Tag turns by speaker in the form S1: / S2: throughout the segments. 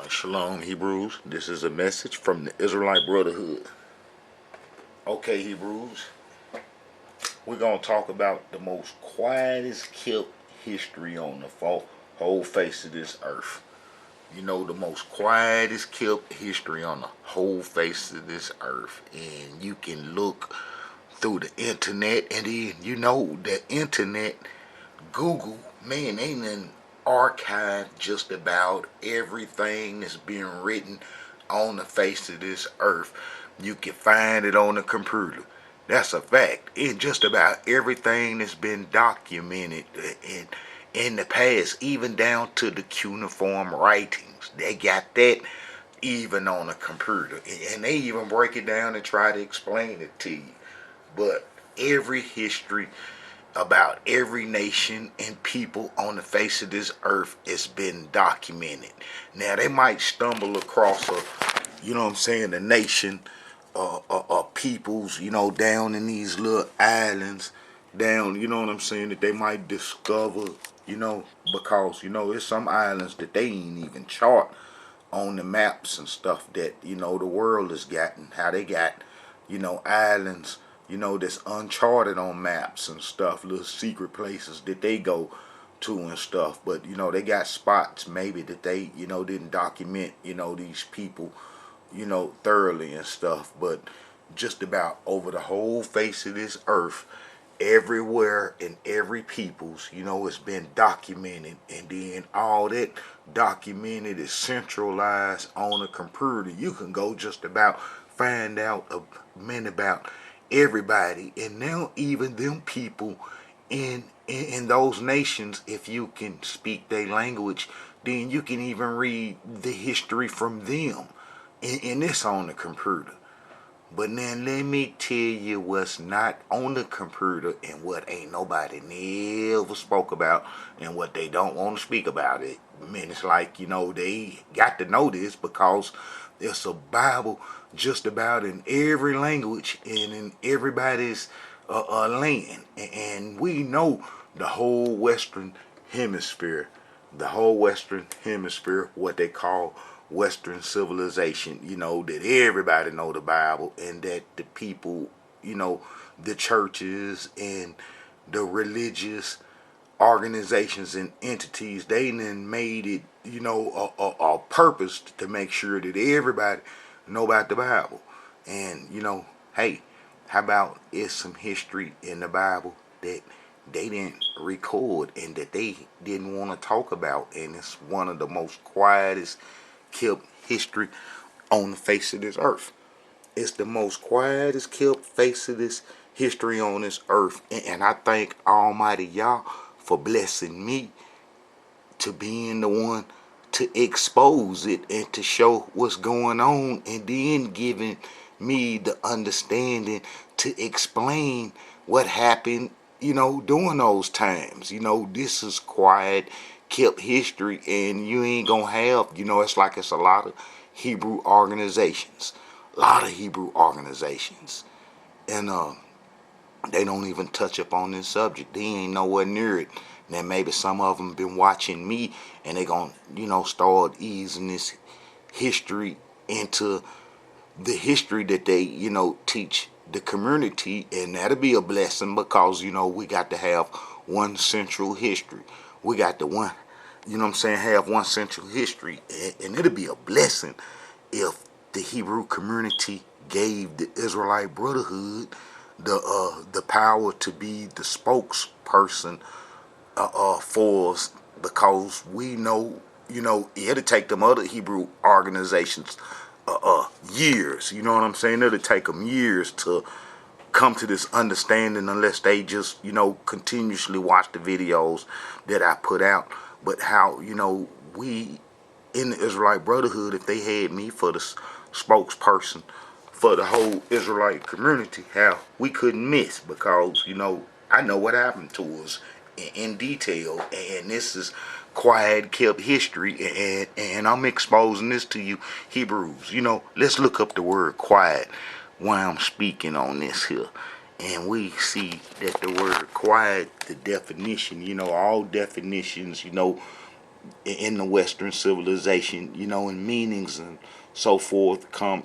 S1: Shalom, Hebrews. This is a message from the Israelite Brotherhood. Okay, Hebrews, we're going to talk about the most quietest kept history on the whole face of this earth. You know, the most quietest kept history on the whole face of this earth. And you can look through the internet, and then, you know, the internet, Google, man, ain't an archive just about everything that's been written on the face of this earth. You can find it on the computer. That's a fact. In just about everything that's been documented in the past, even down to the cuneiform writings. They got that even on a computer. And they even break it down and try to explain it to you. But every history about every nation and people on the face of this earth has been documented. Now they might stumble across a nation peoples, down in these little islands, down, that they might discover, because, it's some islands that they ain't even chart on the maps and stuff that, the world has gotten, how they got, islands, that's uncharted on maps and stuff, little secret places that they go to and stuff. But, they got spots maybe that they, didn't document, these people, thoroughly and stuff. But just about over the whole face of this earth, everywhere in every peoples, it's been documented, and then all that documented is centralized on a computer. You can go just about find out about everybody, and now even them people in those nations, if you can speak their language, then you can even read the history from them, and it's on the computer. But then let me tell you what's not on the computer and what ain't nobody never spoke about and what they don't want to speak about it. I mean, it's like, they got to know this because there's a Bible just about in every language and in everybody's land. And we know the whole Western Hemisphere, what they call Western civilization, that everybody know the Bible, and that the people, the churches and the religious organizations and entities, they then made it, a purpose to make sure that everybody know about the Bible. And, hey, how about it's some history in the Bible that they didn't record and that they didn't want to talk about, and it's one of the most quietest kept history on the face of this earth. It's the most quietest kept face of this history on this earth. And I thank Almighty Yah for blessing me to being the one to expose it and to show what's going on, and then giving me the understanding to explain what happened, during those times. This is quiet kept history, and you ain't gonna have, it's like it's a lot of Hebrew organizations, and they don't even touch upon this subject. They ain't nowhere near it. Now maybe some of them been watching me, and they gonna, start easing this history into the history that they, teach the community, and that'll be a blessing because, we got to have one central history. We got to have one central history, and it'll be a blessing if the Hebrew community gave the Israelite Brotherhood the power to be the spokesperson for us, because we know, it'll take them other Hebrew organizations years. You know what I'm saying? It'll take them years to come to this understanding unless they just, continuously watch the videos that I put out. But how, we in the Israelite Brotherhood, if they had me for the spokesperson for the whole Israelite community, how we couldn't miss, because, I know what happened to us in detail, and this is quiet kept history, and I'm exposing this to you, Hebrews. Let's look up the word quiet while I'm speaking on this here, and we see that the word quiet, the definition, all definitions, in the Western civilization, and meanings and so forth come,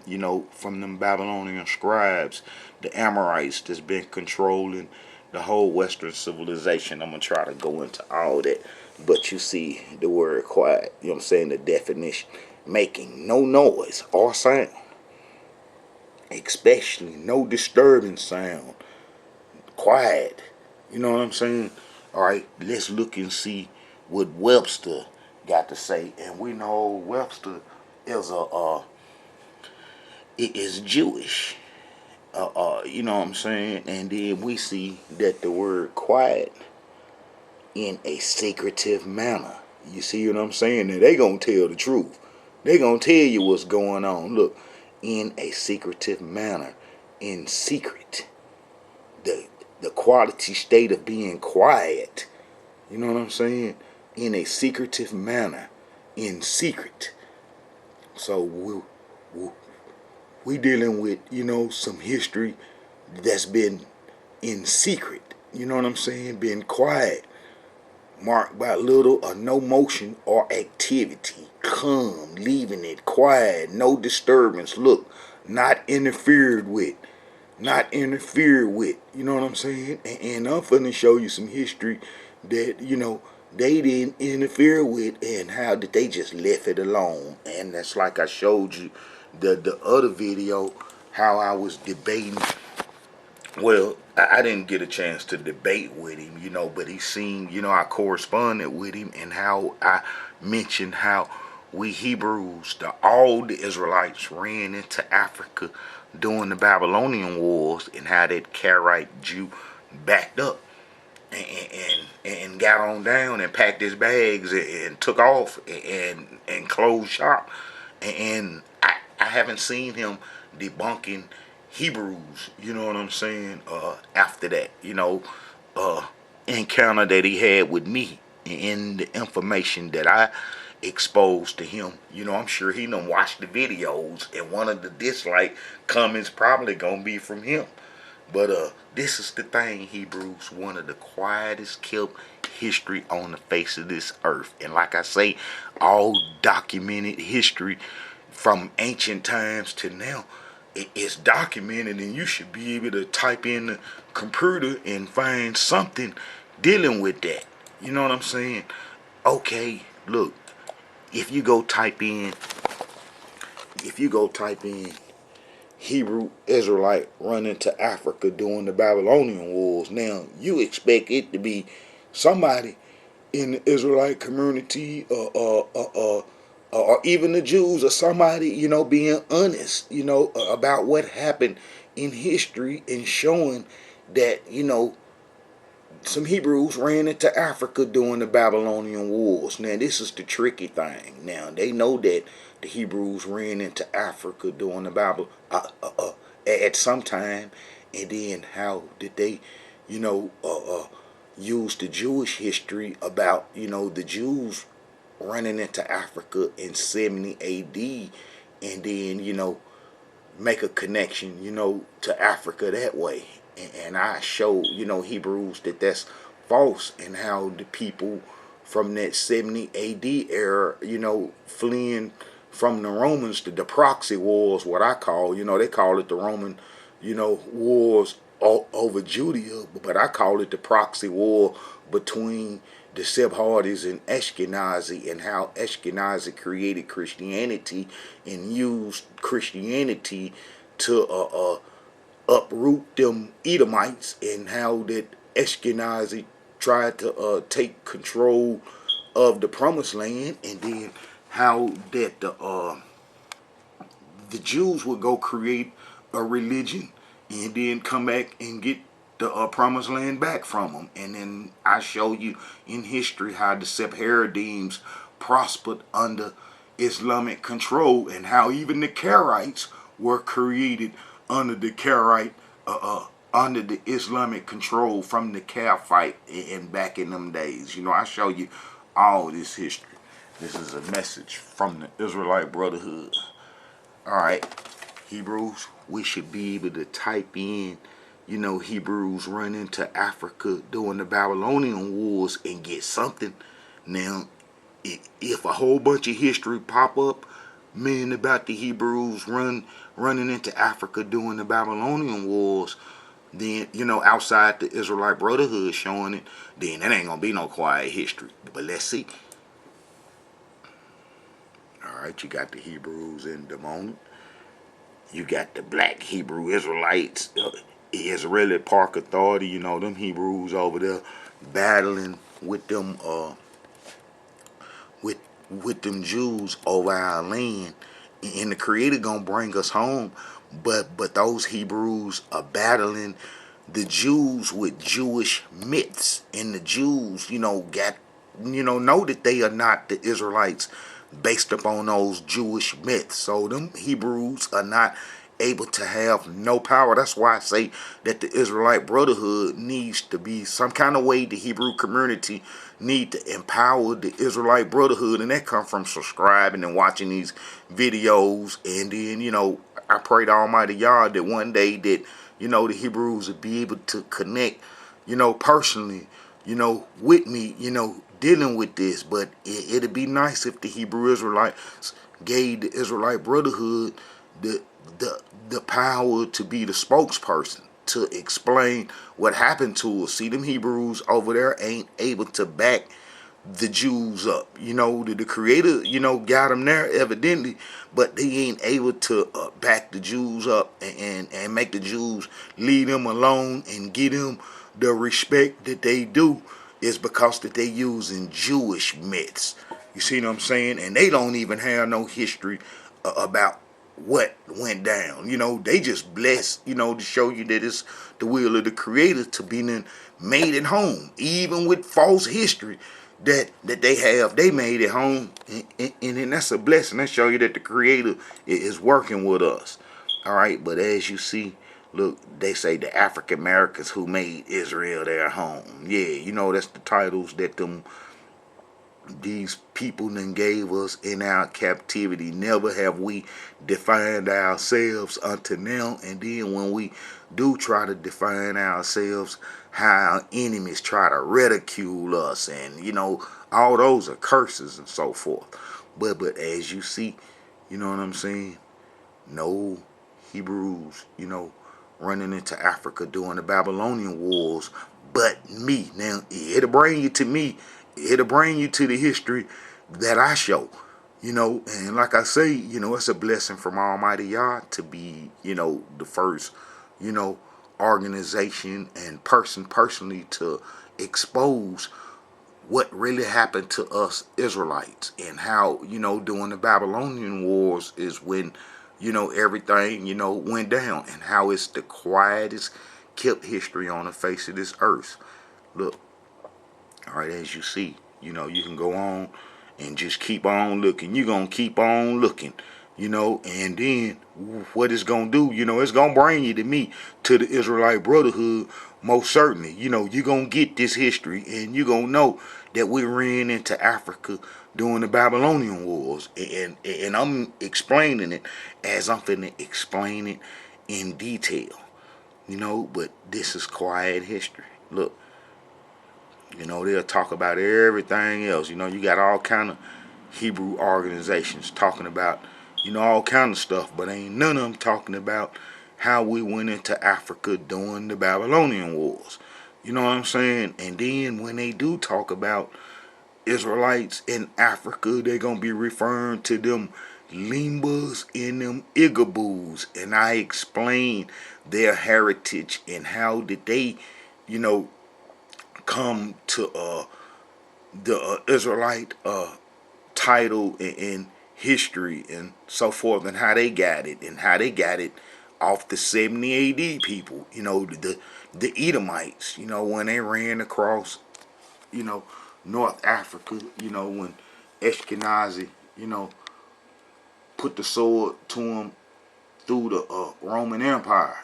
S1: from them Babylonian scribes, the Amorites that's been controlling the whole Western civilization. I'm going to try to go into all that. But you see the word quiet, the definition, making no noise or sound, especially no disturbing sound, quiet. You know what I'm saying? All right, let's look and see what Webster got to say. And we know Webster is it is Jewish. You know what I'm saying? And then we see that the word quiet in a secretive manner. You see what I'm saying? And they gonna tell the truth. They gonna tell you what's going on. Look, in a secretive manner, in secret. The quality state of being quiet. You know what I'm saying? In a secretive manner, in secret. So we dealing with, some history that's been in secret. You know what I'm saying? Been quiet, marked by little or no motion or activity. Calm, leaving it quiet, no disturbance. Look, not interfered with. Not interfered with. You know what I'm saying? And I'm finna show you some history that, they didn't interfere with, and how did they just left it alone. And that's like I showed you the other video, how I was debating. Well, I didn't get a chance to debate with him, but he seemed, I corresponded with him, and how I mentioned how we Hebrews, all the Israelites ran into Africa during the Babylonian wars, and how that Karaite Jew backed up and got on down and packed his bags and took off and closed shop. And I haven't seen him debunking Hebrews, you know what I'm saying, after that, encounter that he had with me, and the information that I exposed to him. I'm sure he done watched the videos, and one of the dislike comments probably gonna be from him. But this is the thing, Hebrews, one of the quietest kept history on the face of this earth. And like I say, all documented history from ancient times to now, it's documented, and you should be able to type in the computer and find something dealing with that. You know what I'm saying? Okay, look, if you go type in Hebrew Israelite run into Africa during the Babylonian wars, now you expect it to be somebody in the Israelite community, or even the Jews, or somebody, being honest, about what happened in history, and showing that, some Hebrews ran into Africa during the Babylonian wars. Now, this is the tricky thing. Now, they know that the Hebrews ran into Africa during the at some time, and then how did they, use the Jewish history about, the Jews running into Africa in 70 A.D., and then, make a connection, to Africa that way. And I show, Hebrews, that that's false, and how the people from that 70 AD era, fleeing from the Romans, to the proxy wars, what I call, they call it the Roman, wars over Judea, but I call it the proxy war between the Sephardics and Ashkenazi, and how Ashkenazi created Christianity and used Christianity to uproot them Edomites, and how that Ashkenazi tried to take control of the promised land, and then how that the Jews would go create a religion, and then come back and get the promised land back from them. And then I show you in history how the Sephardims prospered under Islamic control, and how even the Karaites were created under the under the Islamic control from the Caliphate, and back in them days. I show you all this history. This is a message from the Israelite Brotherhood. Alright, Hebrews, we should be able to type in, Hebrews run into Africa during the Babylonian wars, and get something. Now, if a whole bunch of history pop up, meaning about the Hebrews running into Africa during the Babylonian wars, then, outside the Israelite Brotherhood showing it, then that ain't gonna be no quiet history. But let's see. All right, you got the Hebrews in the moment. You got the black Hebrew Israelites, Israeli Park Authority, them Hebrews over there battling with them with them Jews over our land. And the Creator gonna bring us home. But those Hebrews are battling the Jews with Jewish myths. And the Jews, know that they are not the Israelites based upon those Jewish myths. So them Hebrews are not able to have no power. That's why I say that the Israelite Brotherhood needs to be some kind of way. The Hebrew community need to empower the Israelite Brotherhood, and that come from subscribing and watching these videos. And then, I pray to Almighty Yah that one day that, the Hebrews would be able to connect, personally, with me, dealing with this. But it'd be nice if the Hebrew Israelites gave the Israelite Brotherhood the the power to be the spokesperson to explain what happened to us. See, them Hebrews over there ain't able to back the Jews up. The Creator, got them there evidently, but they ain't able to back the Jews up and make the Jews leave them alone and give them the respect that they do. Is because that they using Jewish myths. You see what I'm saying? And they don't even have no history about what went down. They just blessed, to show you that it's the will of the Creator to be then made it home. Even with false history that they have, they made it home. And then that's a blessing. That show you that the Creator is working with us. All right, but as you see, look, they say the African Americans who made Israel their home. Yeah, that's the titles that these people then gave us in our captivity. Never have we defined ourselves unto now. And then when we do try to define ourselves, how our enemies try to ridicule us, and all those are curses and so forth. But as you see, you know what I'm saying? No Hebrews, running into Africa during the Babylonian wars, but me. Now, it'll bring you to me. It'll bring you to the history that I show. And like I say, it's a blessing from Almighty Yah to be, the first, organization and person personally to expose what really happened to us Israelites, and how, during the Babylonian wars is when, everything, went down, and how it's the quietest kept history on the face of this earth. Look, all right, as you see, you can go on and just keep on looking. You're going to keep on looking, and then what it's going to do, it's going to bring you to me, to the Israelite Brotherhood, most certainly. You're going to get this history, and you're going to know that we ran into Africa during the Babylonian wars. And I'm explaining it as I'm finna explain it in detail, but this is quiet history. Look, they'll talk about everything else. You got all kind of Hebrew organizations talking about, all kind of stuff, but ain't none of them talking about how we went into Africa during the Babylonian wars. You know what I'm saying? And then when they do talk about Israelites in Africa, they're going to be referring to them Limbas and them Igabus. And I explain their heritage and how did they, come to the Israelite title and history and so forth, and how they got it, and how they got it off the 70 AD people, the Edomites, when they ran across, North Africa, when Ashkenazi, put the sword to them through the Roman Empire.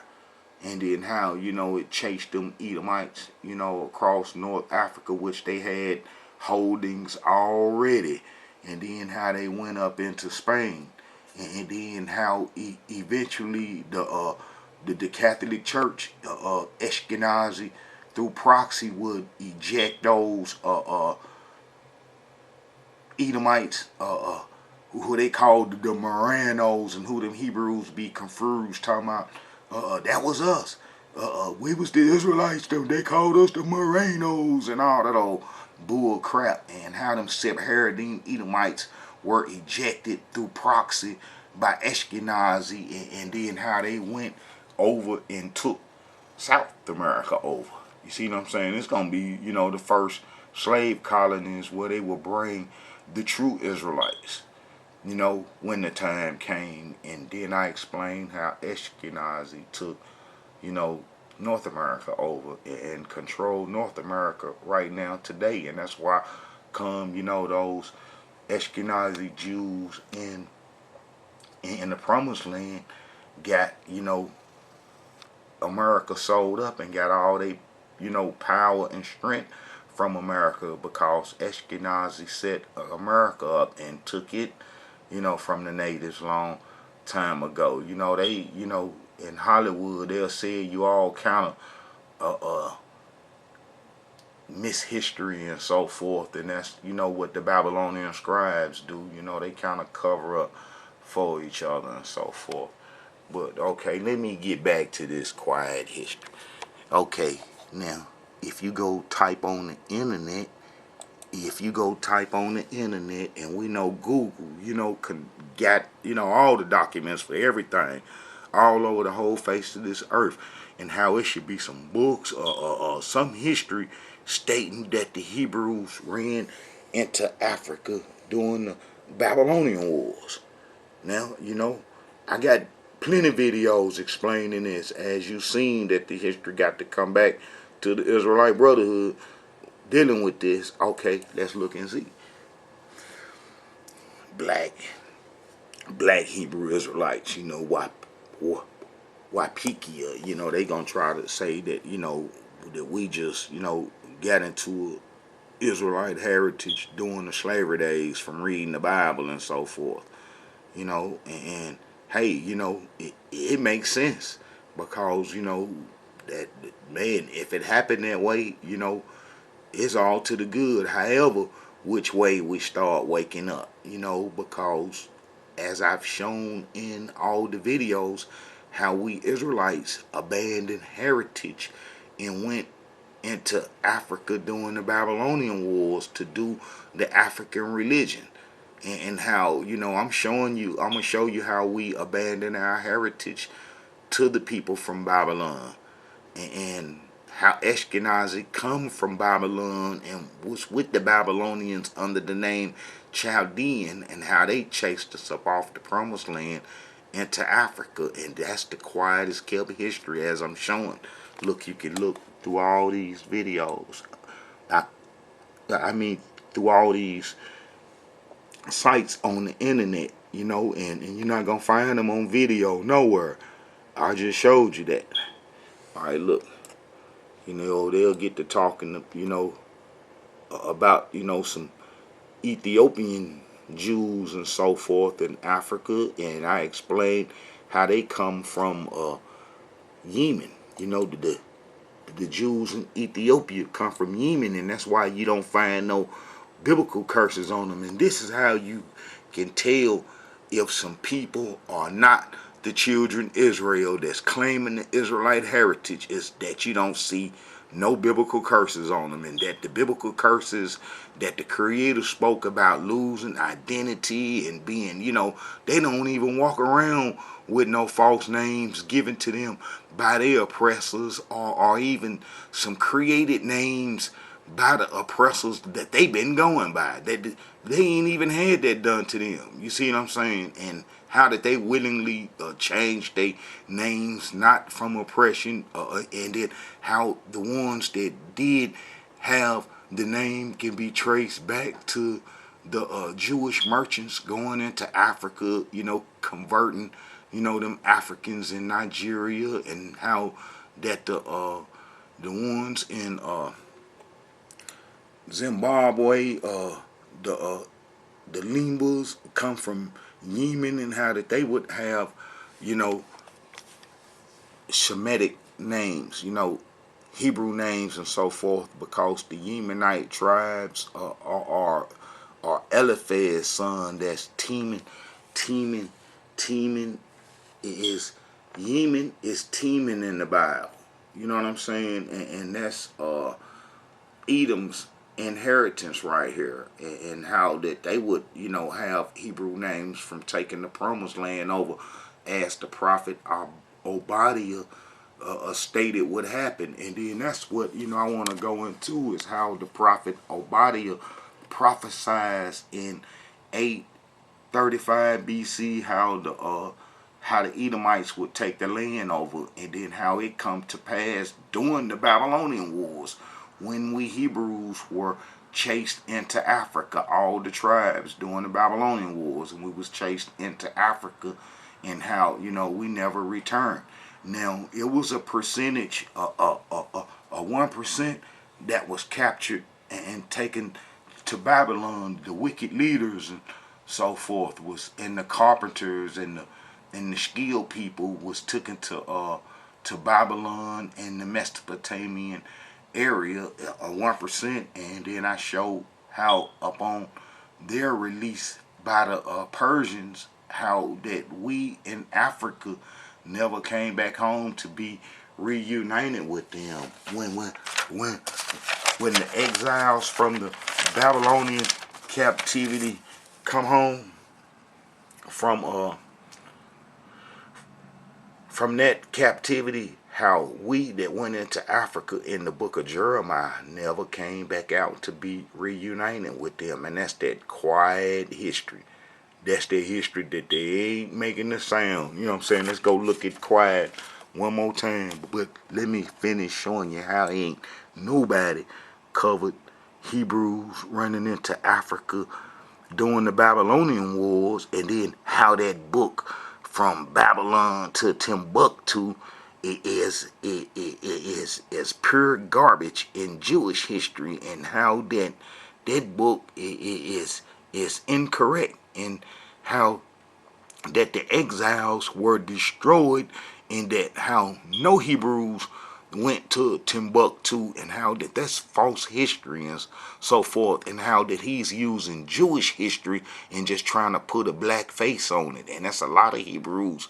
S1: And then how, it chased them Edomites, across North Africa, which they had holdings already. And then how they went up into Spain. And then how eventually the Catholic Church, Ashkenazi, through proxy would eject those Edomites, who they called the Moranos, and who them Hebrews be confused talking about, that was us. We was the Israelites, them. They called us the Moranos and all that old bull crap, and how them Sephardim Edomites were ejected through proxy by Ashkenazi, and then how they went over and took South America over. You see what I'm saying? It's going to be, the first slave colonies where they will bring the true Israelites, when the time came. And then I explained how Ashkenazi took, North America over and control North America right now today. And that's why come, those Ashkenazi Jews in the promised land got, America sold up and got all they, power and strength from America, because Ashkenazi set America up and took it, from the natives long time ago. They, in Hollywood, they'll say you all kind of miss history and so forth, and that's, what the Babylonian scribes do. They kind of cover up for each other and so forth. But okay, let me get back to this quiet history. Okay, now if you go type on the internet, and we know Google, got all the documents for everything, all over the whole face of this earth, and how it should be some books or some history stating that the Hebrews ran into Africa during the Babylonian wars. Now, I got plenty of videos explaining this, as you've seen that the history got to come back to the Israelite Brotherhood dealing with this. Okay, let's look and see. Black Hebrew Israelites, Wapikia, they gonna try to say that, that we just, got into Israelite heritage during the slavery days from reading the Bible and so forth. And hey, it makes sense, because, that, man, if it happened that way, it's all to the good. However, which way we start waking up, because as I've shown in all the videos, how we Israelites abandoned heritage and went into Africa during the Babylonian wars to do the African religion. And how, I'm going to show you how we abandon our heritage to the people from Babylon, and how Ashkenazi come from Babylon and was with the Babylonians under the name Chaldean, and how they chased us up off the promised land into Africa. And that's the quietest kept history, as I'm showing. Look, you can look through all these videos. I mean, through all these sites on the internet, and you're not gonna find them on video nowhere. I just showed you that. Alright, look, they'll get to talking, about, some Ethiopian Jews and so forth in Africa, and I explained how they come from Yemen. The Jews in Ethiopia come from Yemen, and that's why you don't find no biblical curses on them. And this is how you can tell if some people are not the children of Israel that's claiming the Israelite heritage, is that you don't see no biblical curses on them, and that the biblical curses that the Creator spoke about, losing identity and being, they don't even walk around with no false names given to them by their oppressors, or even some created names by the oppressors that they've been going by. They ain't even had that done to them. You see what I'm saying? And how did they willingly change their names, not from oppression, and then how the ones that did have the name can be traced back to the Jewish merchants going into Africa, converting, them Africans in Nigeria, and how that the ones in Zimbabwe, the Limbas come from Yemen, and how that they would have, Shemitic names, Hebrew names and so forth, because the Yemenite tribes are or Eliphaz's son. That's teeming, teeming is Yemen is teeming in the Bible. You know what I'm saying? And that's Edom's inheritance right here, and how that they would, have Hebrew names from taking the promised land over, as the prophet Obadiah stated would happen. And then that's what I want to go into, is how the prophet Obadiah prophesies in 835 BC how the Edomites would take the land over, and then how it come to pass during the Babylonian wars, when we Hebrews were chased into Africa, all the tribes during the Babylonian wars, and we was chased into Africa, and how we never returned. Now it was a percentage, a 1% that was captured and taken to Babylon. The wicked leaders and so forth was, and the carpenters and the skilled people was taken to Babylon and the Mesopotamian area, 1%. And then I showed how upon their release by the Persians, how that we in Africa never came back home to be reunited with them. When the exiles from the Babylonian captivity come home from that captivity, how we that went into Africa in the book of Jeremiah never came back out to be reunited with them. And that's that quiet history. That's the history that they ain't making the sound. You know what I'm saying? Let's go look at quiet one more time. But let me finish showing you how ain't nobody covered Hebrews running into Africa during the Babylonian wars, and then how that book from Babylon to Timbuktu is pure garbage in Jewish history, and how that book is incorrect, and how that the exiles were destroyed, and that how no Hebrews went to Timbuktu, and how that's false history and so forth, and how that he's using Jewish history and just trying to put a black face on it. And that's a lot of Hebrews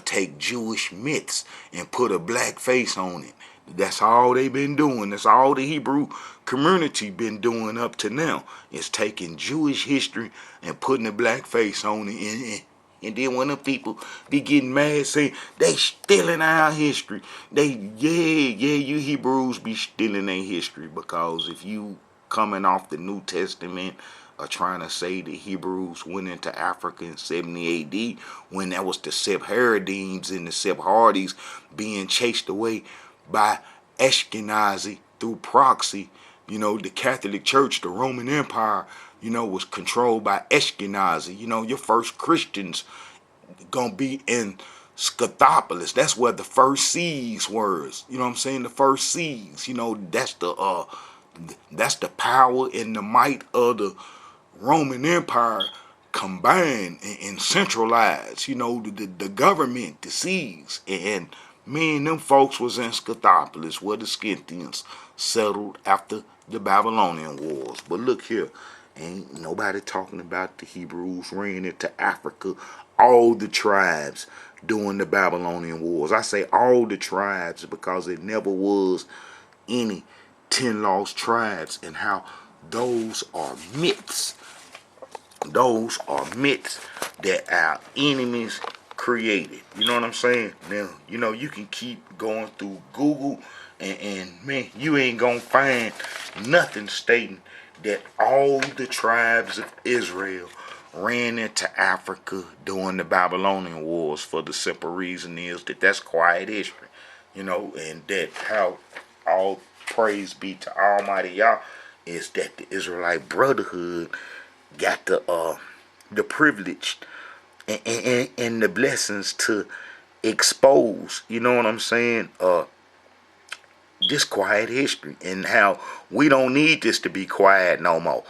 S1: take Jewish myths and put a black face on it. That's all they've been doing. That's all the Hebrew community been doing up to now, is taking Jewish history and putting a black face on it. And then when the people be getting mad, saying they stealing our history, you Hebrews be stealing their history, because if you coming off the New Testament are trying to say the Hebrews went into Africa in 70 AD, when that was the Sephardims and the Sephardi's being chased away by Ashkenazi through proxy. The Catholic Church, the Roman Empire, was controlled by Ashkenazi. Your first Christians gonna be in Scythopolis. That's where the first seas were. You know what I'm saying? The first seas. That's the power and the might of the Roman Empire combined and centralized. The government, the seas, and me and them folks was in Scythopolis, where the Scythians settled after the Babylonian wars. But look here, ain't nobody talking about the Hebrews ran into Africa, all the tribes during the Babylonian wars. I say all the tribes because it never was any 10 lost tribes, and how those are myths. Those are myths that our enemies created. You know what I'm saying? Now, you can keep going through Google, and man, you ain't gonna find nothing stating that all the tribes of Israel ran into Africa during the Babylonian wars, for the simple reason is that that's quiet history. And that how all praise be to Almighty Yah, is that the Israelite Brotherhood got the privilege and the blessings to expose, you know what I'm saying, this quiet history, and how we don't need this to be quiet no more.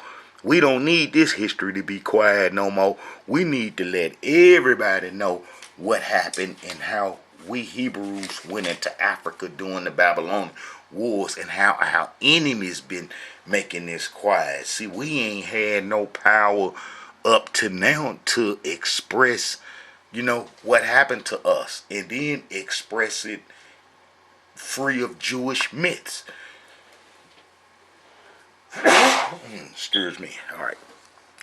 S1: We don't need this history to be quiet no more. We need to let everybody know what happened, and how we Hebrews went into Africa during the Babylonian wars and how enemies been making this quiet. See, we ain't had no power up to now to express, what happened to us, and then express it free of Jewish myths. Excuse me. All right,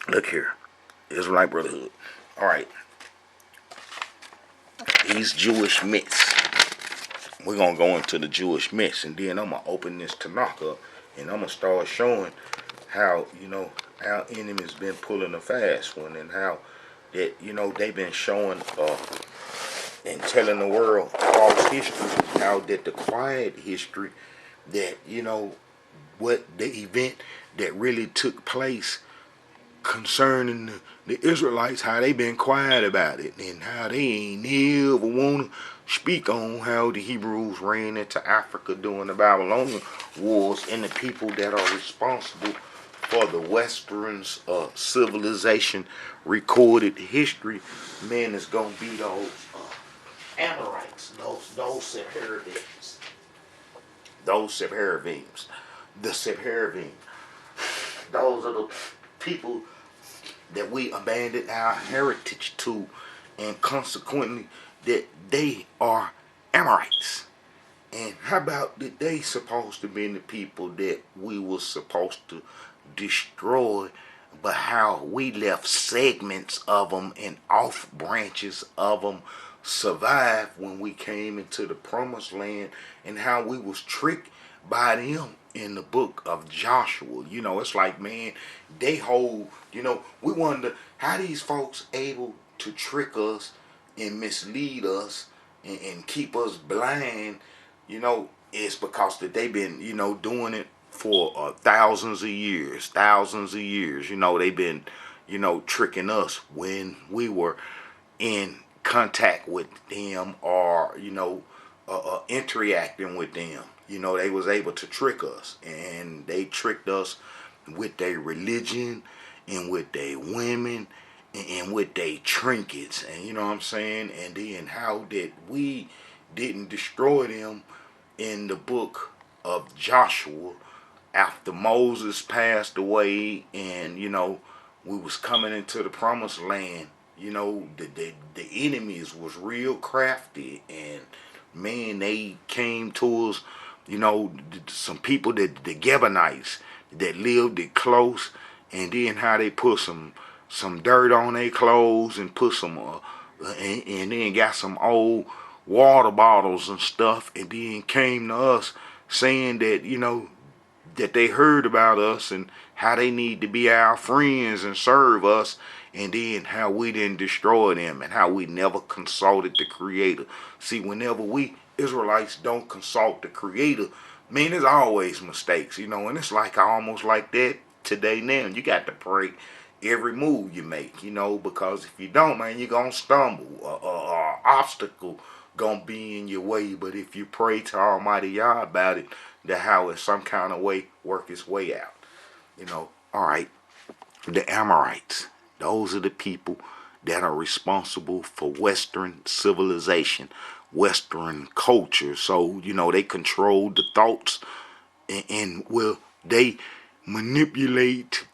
S1: look here, Israelite Brotherhood. All right, these Jewish myths. We're gonna go into the Jewish myths, and then I'm gonna open this Tanakh up, and I'm gonna start showing how our enemies been pulling a fast one, and how that they've been showing and telling the world false history, how that the quiet history, that what the event that really took place concerning the Israelites, how they been quiet about it, and how they ain't never want to speak on how the Hebrews ran into Africa during the Babylonian wars, and the people that are responsible for the Western's civilization recorded history. Man, is gonna be those Amorites, those Sephardims, the Sephardim. Those are the people that we abandoned our heritage to, and consequently that they are Amorites. And how about that they supposed to be the people that we were supposed to destroy, but how we left segments of them and off branches of them survive when we came into the promised land, and how we was tricked by them in the book of Joshua. It's like, man, they hold, we wonder how these folks able to trick us and mislead us and keep us blind. It's because that they've been, doing it for thousands of years. They've been, tricking us when we were in contact with them, or interacting with them. They was able to trick us, and they tricked us with their religion, and with their women, and with their trinkets, and you know what I'm saying. And then how that we didn't destroy them in the book of Joshua after Moses passed away, and we was coming into the promised land. The enemies was real crafty, and man, they came to us. Some people, that the Gibeonites that lived it close, and then how they put some dirt on their clothes, and put some and then got some old water bottles and stuff, and then came to us saying that that they heard about us, and how they need to be our friends and serve us, and then how we didn't destroy them, and how we never consulted the Creator. See, whenever we Israelites don't consult the Creator, man, there's always mistakes, and it's like almost like that today now. You got to pray every move you make, because if you don't, man, you're going to stumble. An obstacle going to be in your way. But if you pray to Almighty Yah about it, that how in some kind of way work its way out. All right, the Amorites, those are the people that are responsible for Western civilization, Western culture. So, they control the thoughts, and well, they manipulate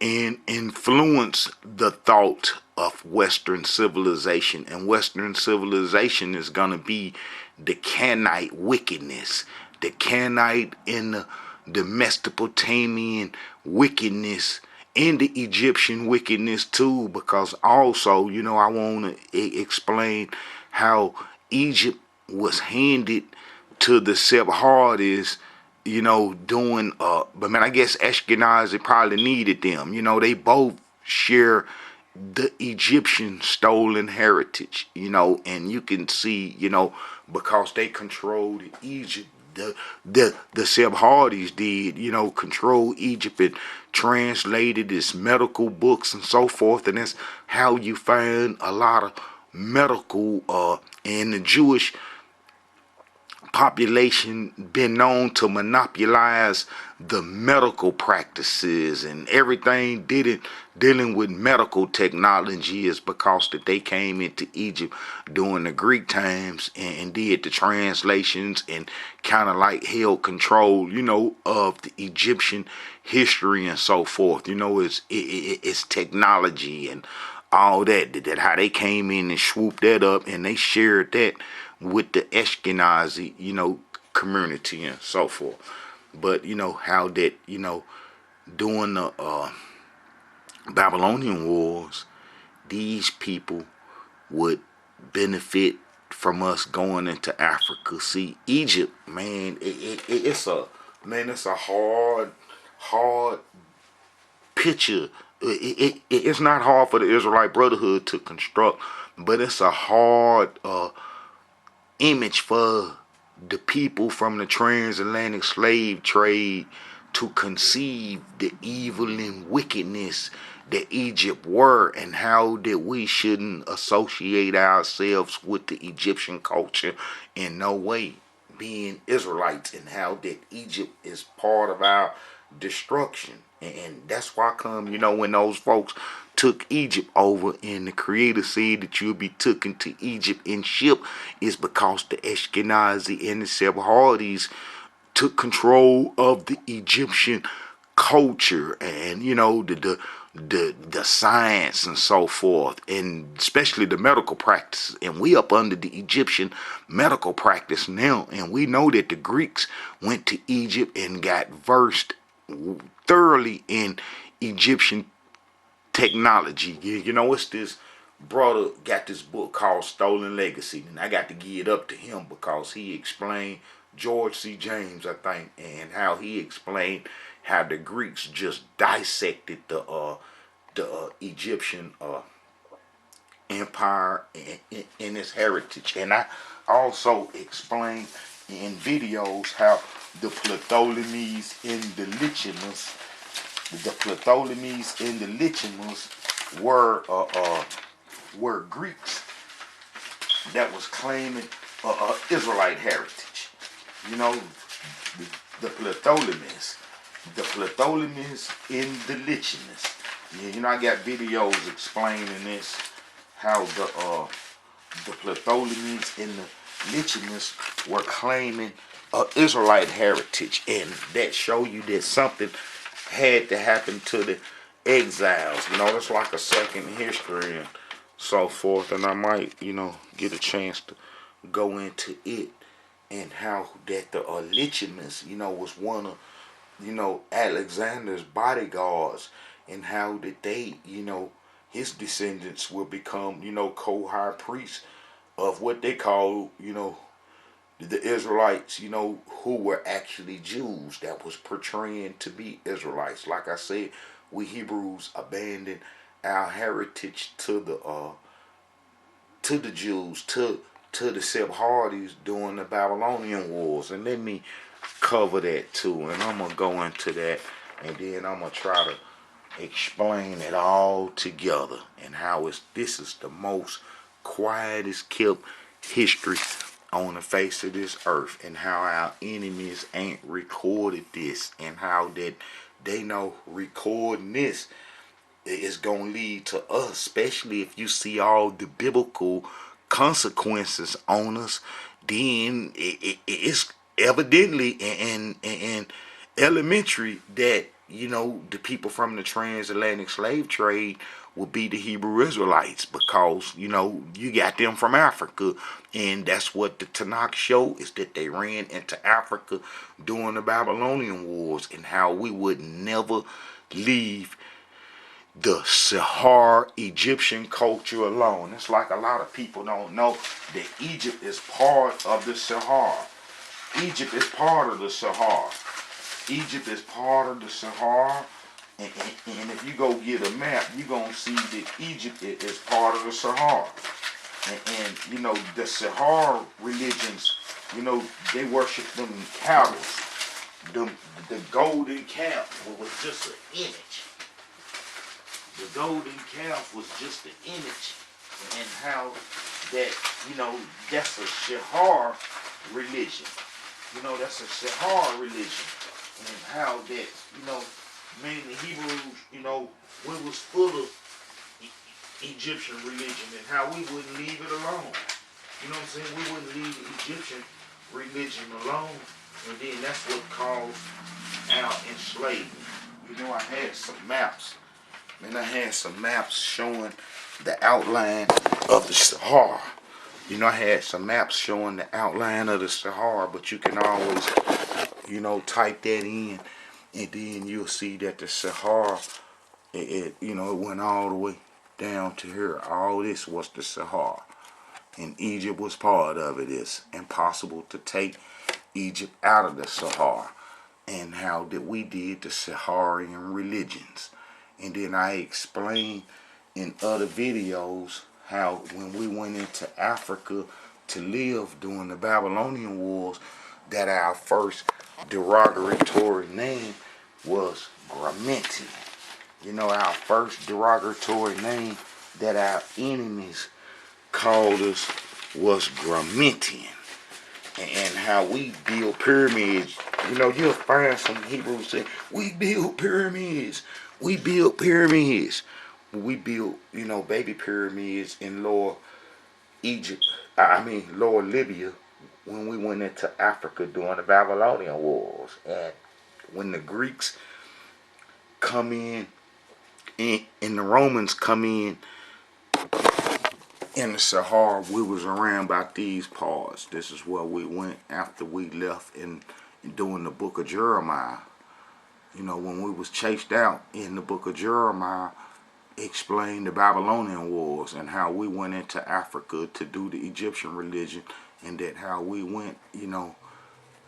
S1: and influence the thought of Western civilization. And Western civilization is going to be the Canaanite wickedness, the Canaanite and the Mesopotamian wickedness, and the Egyptian wickedness too. Because also, I want to explain how Egypt was handed to the Sephardists, doing but man, I guess Ashkenazi probably needed them. They both share the Egyptian stolen heritage, and you can see, because they controlled Egypt, the Sephardists did, control Egypt, and translated its medical books and so forth, and that's how you find a lot of medical in the Jewish population been known to monopolize the medical practices and everything dealing with medical technology is because that they came into Egypt during the Greek times and did the translations and kind of like held control, of the Egyptian history and so forth. It's technology and all that how they came in and swooped that up and they shared that with the Ashkenazi, community and so forth. But how that, during the Babylonian wars, these people would benefit from us going into Africa. See, Egypt, man, it's a hard picture. It's not hard for the Israelite Brotherhood to construct, but it's a hard image for the people from the transatlantic slave trade to conceive the evil and wickedness that Egypt were, and how that we shouldn't associate ourselves with the Egyptian culture in no way, being Israelites, and how that Egypt is part of our destruction. And that's why come, when those folks took Egypt over and the Creator said that you'll be taken to Egypt in ship, is because the Ashkenazi and the Sephardi's took control of the Egyptian culture and the science and so forth, and especially the medical practices. And we up under the Egyptian medical practice now, and we know that the Greeks went to Egypt and got versed thoroughly in Egyptian technology. It's this brother got this book called Stolen Legacy, and I got to give it up to him because he explained, George C. James, I think, and how he explained how the Greeks just dissected the Egyptian empire and its heritage. And I also explained in videos how the Ptolemies and the Lichamus were Greeks that was claiming Israelite heritage. The Ptolemies and the Lichamus. I got videos explaining this, how the Ptolemies and the Lichamus were claiming Israelite heritage, and that show you that something had to happen to the exiles. It's like a second history and so forth, and I might, get a chance to go into it, and how that the Lichamus, was one of, Alexander's bodyguards, and how that they, his descendants will become, co-high priests of what they call, the Israelites, who were actually Jews that was portraying to be Israelites. Like I said, we Hebrews abandoned our heritage to the Jews, to the Sephardi's during the Babylonian wars. And let me cover that too, and I'm gonna go into that, and then I'm gonna try to explain it all together, and how this is the most quietest kept history on the face of this earth, and how our enemies ain't recorded this, and how that they know recording this is gonna lead to us, especially if you see all the biblical consequences on us. Then it's evidently and elementary that the people from the transatlantic slave trade will be the Hebrew Israelites, because you got them from Africa, and that's what the Tanakh show, is that they ran into Africa during the Babylonian wars, and how we would never leave the Sahara Egyptian culture alone. It's like a lot of people don't know that Egypt is part of the Sahara. Egypt is part of the Sahara. Egypt is part of the Sahara. And if you go get a map, you're going to see that Egypt is part of the Sahara. And the Sahara religions, they worship them cattle. The golden calf was just an image. The golden calf was just an image. And how that, that's a Shahar religion. that's a Sahara religion. And how that, mainly Hebrews, we was full of Egyptian religion, and how we wouldn't leave it alone. You know what I'm saying? We wouldn't leave the Egyptian religion alone. And then that's what caused our enslavement. I had some maps. And I had some maps showing the outline of the Sahara. I had some maps showing the outline of the Sahara, but you can always, type that in, and then you'll see that the Sahara, it went all the way down to here. All this was the Sahara, and Egypt was part of it. It's impossible to take Egypt out of the Sahara, and how that we did the Saharian religions. And then I explained in other videos how when we went into Africa to live during the Babylonian wars, that our first derogatory name was Gramentin. Our first derogatory name that our enemies called us was Gramentin. And how we build pyramids. You'll find some Hebrews say, we build pyramids. We build pyramids. We built, baby pyramids in lower Egypt, lower Libya, when we went into Africa during the Babylonian wars. And when the Greeks come in, and the Romans come in the Sahara, we was around about these parts. This is where we went after we left in doing the book of Jeremiah. When we was chased out in the book of Jeremiah, explained the Babylonian wars and how we went into Africa to do the Egyptian religion, and that how we went,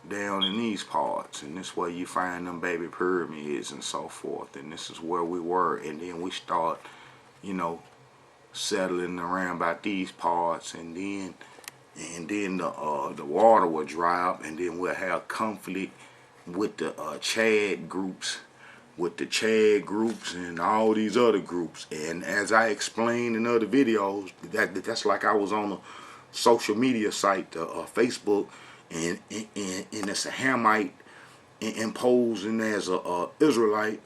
S1: down in these parts, and this where you find them baby pyramids and so forth, and this is where we were. And then we start, settling around about these parts, and then the water will dry up, and then we'll have conflict with the Chad groups, and all these other groups. And as I explained in other videos, that's like I was on a social media site, Facebook, and it's a Hamite imposing as a Israelite,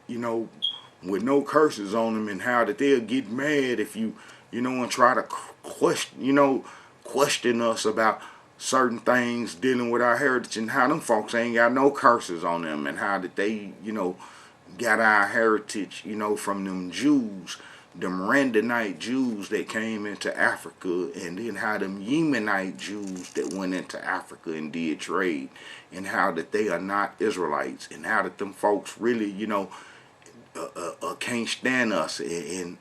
S1: with no curses on them, and how that they'll get mad if you, and try to question us about certain things dealing with our heritage, and how them folks ain't got no curses on them, and how that they, got our heritage, from them Jews, them Randanite Jews that came into Africa, and then how them Yemenite Jews that went into Africa and did trade, and how that they are not Israelites, and how that them folks really, can't stand us, and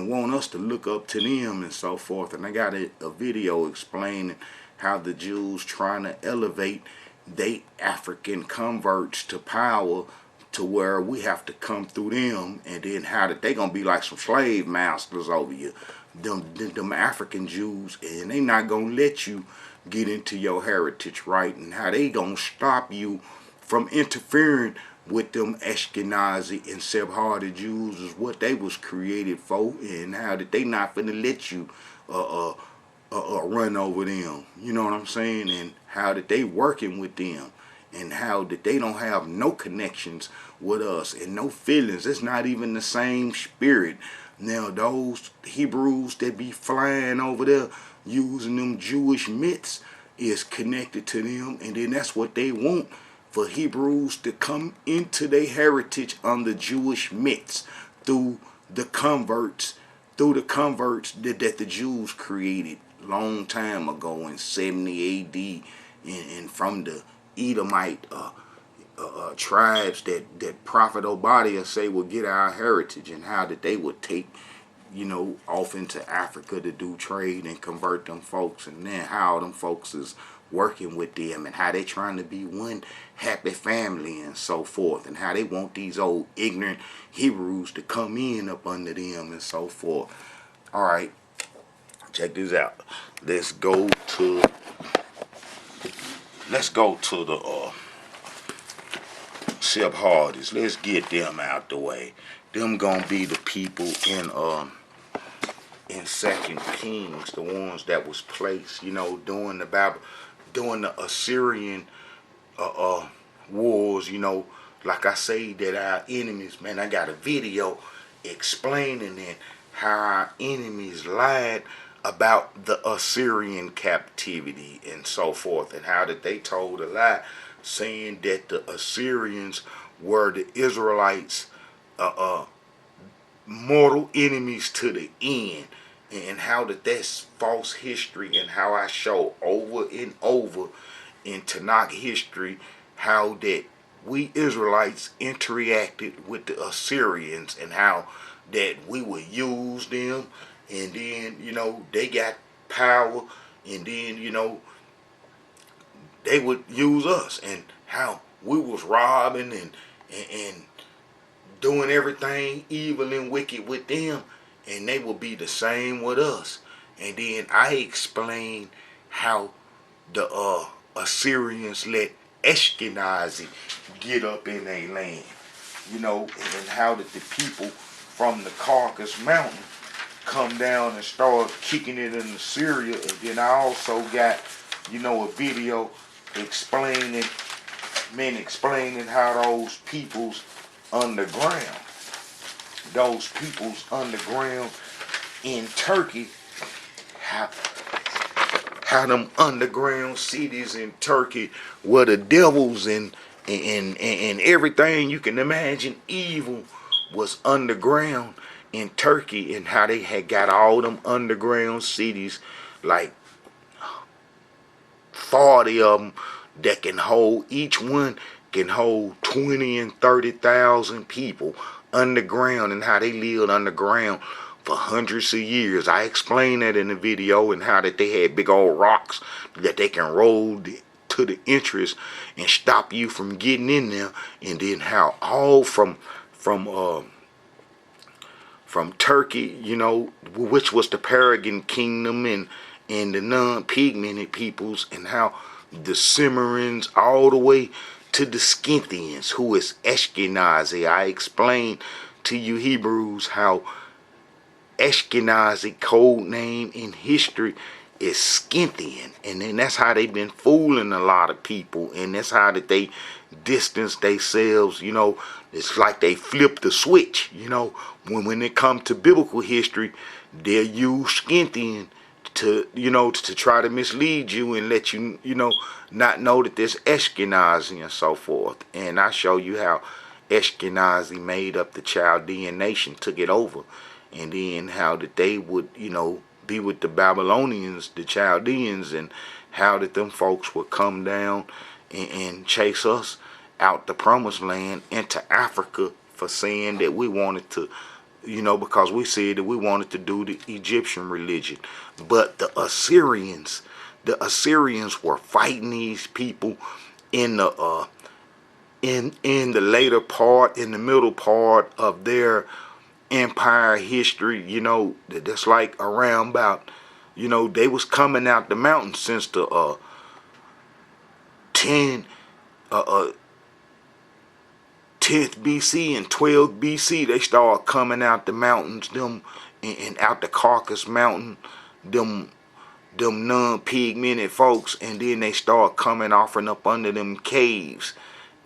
S1: want us to look up to them and so forth. And I got a video explaining how the Jews trying to elevate they African converts to power, to where we have to come through them, and then how that they gonna be like some slave masters over you, them African Jews, and they not gonna let you get into your heritage, right? And how they gonna stop you from interfering with them Ashkenazi and Sephardi Jews, is what they was created for, and how that they not finna let you run over them. You know what I'm saying? And how that they working with them, and how that they don't have no connections with us and no feelings. It's not even the same spirit. Now those Hebrews that be flying over there using them Jewish myths is connected to them, and then that's what they want, for Hebrews to come into their heritage under Jewish myths through the converts, that the Jews created long time ago in 70 AD, and from the Edomite tribes that Prophet Obadiah say will get our heritage, and how that they would take, off into Africa to do trade and convert them folks, and then how them folks is working with them, and how they trying to be one happy family and so forth, and how they want these old ignorant Hebrews to come in up under them and so forth. All right, check this out. Let's go to the Sephardists. Let's get them out the way. Them gonna be the people in Second Kings, the ones that was placed, during the Assyrian wars, you know, like I say, that our enemies, man, I got a video explaining it, how our enemies lied about the Assyrian captivity and so forth, and how that they told a lie, saying that the Assyrians were the Israelites' mortal enemies to the end, and how that's false history, and how I show over and over in Tanakh history how that we Israelites interacted with the Assyrians, and how that we would use them, and then, you know, they got power, and then, you know, they would use us, and how we was robbing and doing everything evil and wicked with them, and they will be the same with us. And then I explained how the Assyrians let Ashkenazi get up in their land, you know, and how that the people from the Caucasus Mountain come down and start kicking it in Syria. And then I also got, you know, a video explaining how those peoples underground in Turkey, how them underground cities in Turkey were the devils, and everything you can imagine evil was underground in Turkey, and how they had got all them underground cities, like 40 of them, that can hold, each one can hold 20 and 30,000 people underground, and how they lived underground for hundreds of years. I explained that in the video, and how that they had big old rocks that they can roll to the entrance and stop you from getting in there. And then how all from Turkey, you know, which was the pagan kingdom, and the non-pigmented peoples, and how the Cimmerians all the way to the Scythians, who is Ashkenazi. I explained to you Hebrews how Ashkenazi code name in history is Scythian, and then that's how they've been fooling a lot of people, and that's how that they distance themselves. You know, it's like they flip the switch. You know, when it comes to biblical history, they'll use Scythian to, you know, to try to mislead you and let you, you know, not know that there's Ashkenazi and so forth. And I show you how Ashkenazi made up the Chaldean nation, took it over, and then how that they would, you know, be with the Babylonians, the Chaldeans, and how that them folks would come down and chase us out the promised land into Africa for saying that we wanted to, you know, because we said that we wanted to do the Egyptian religion. But the Assyrians were fighting these people in the later part, in the middle part of their empire history. You know, that's like around about, you know, they was coming out the mountains since the 10th BC and 12th BC. They started coming out the mountains, them, and out the Caucasus Mountain, them non-pigmented folks, and then they start coming off and up under them caves,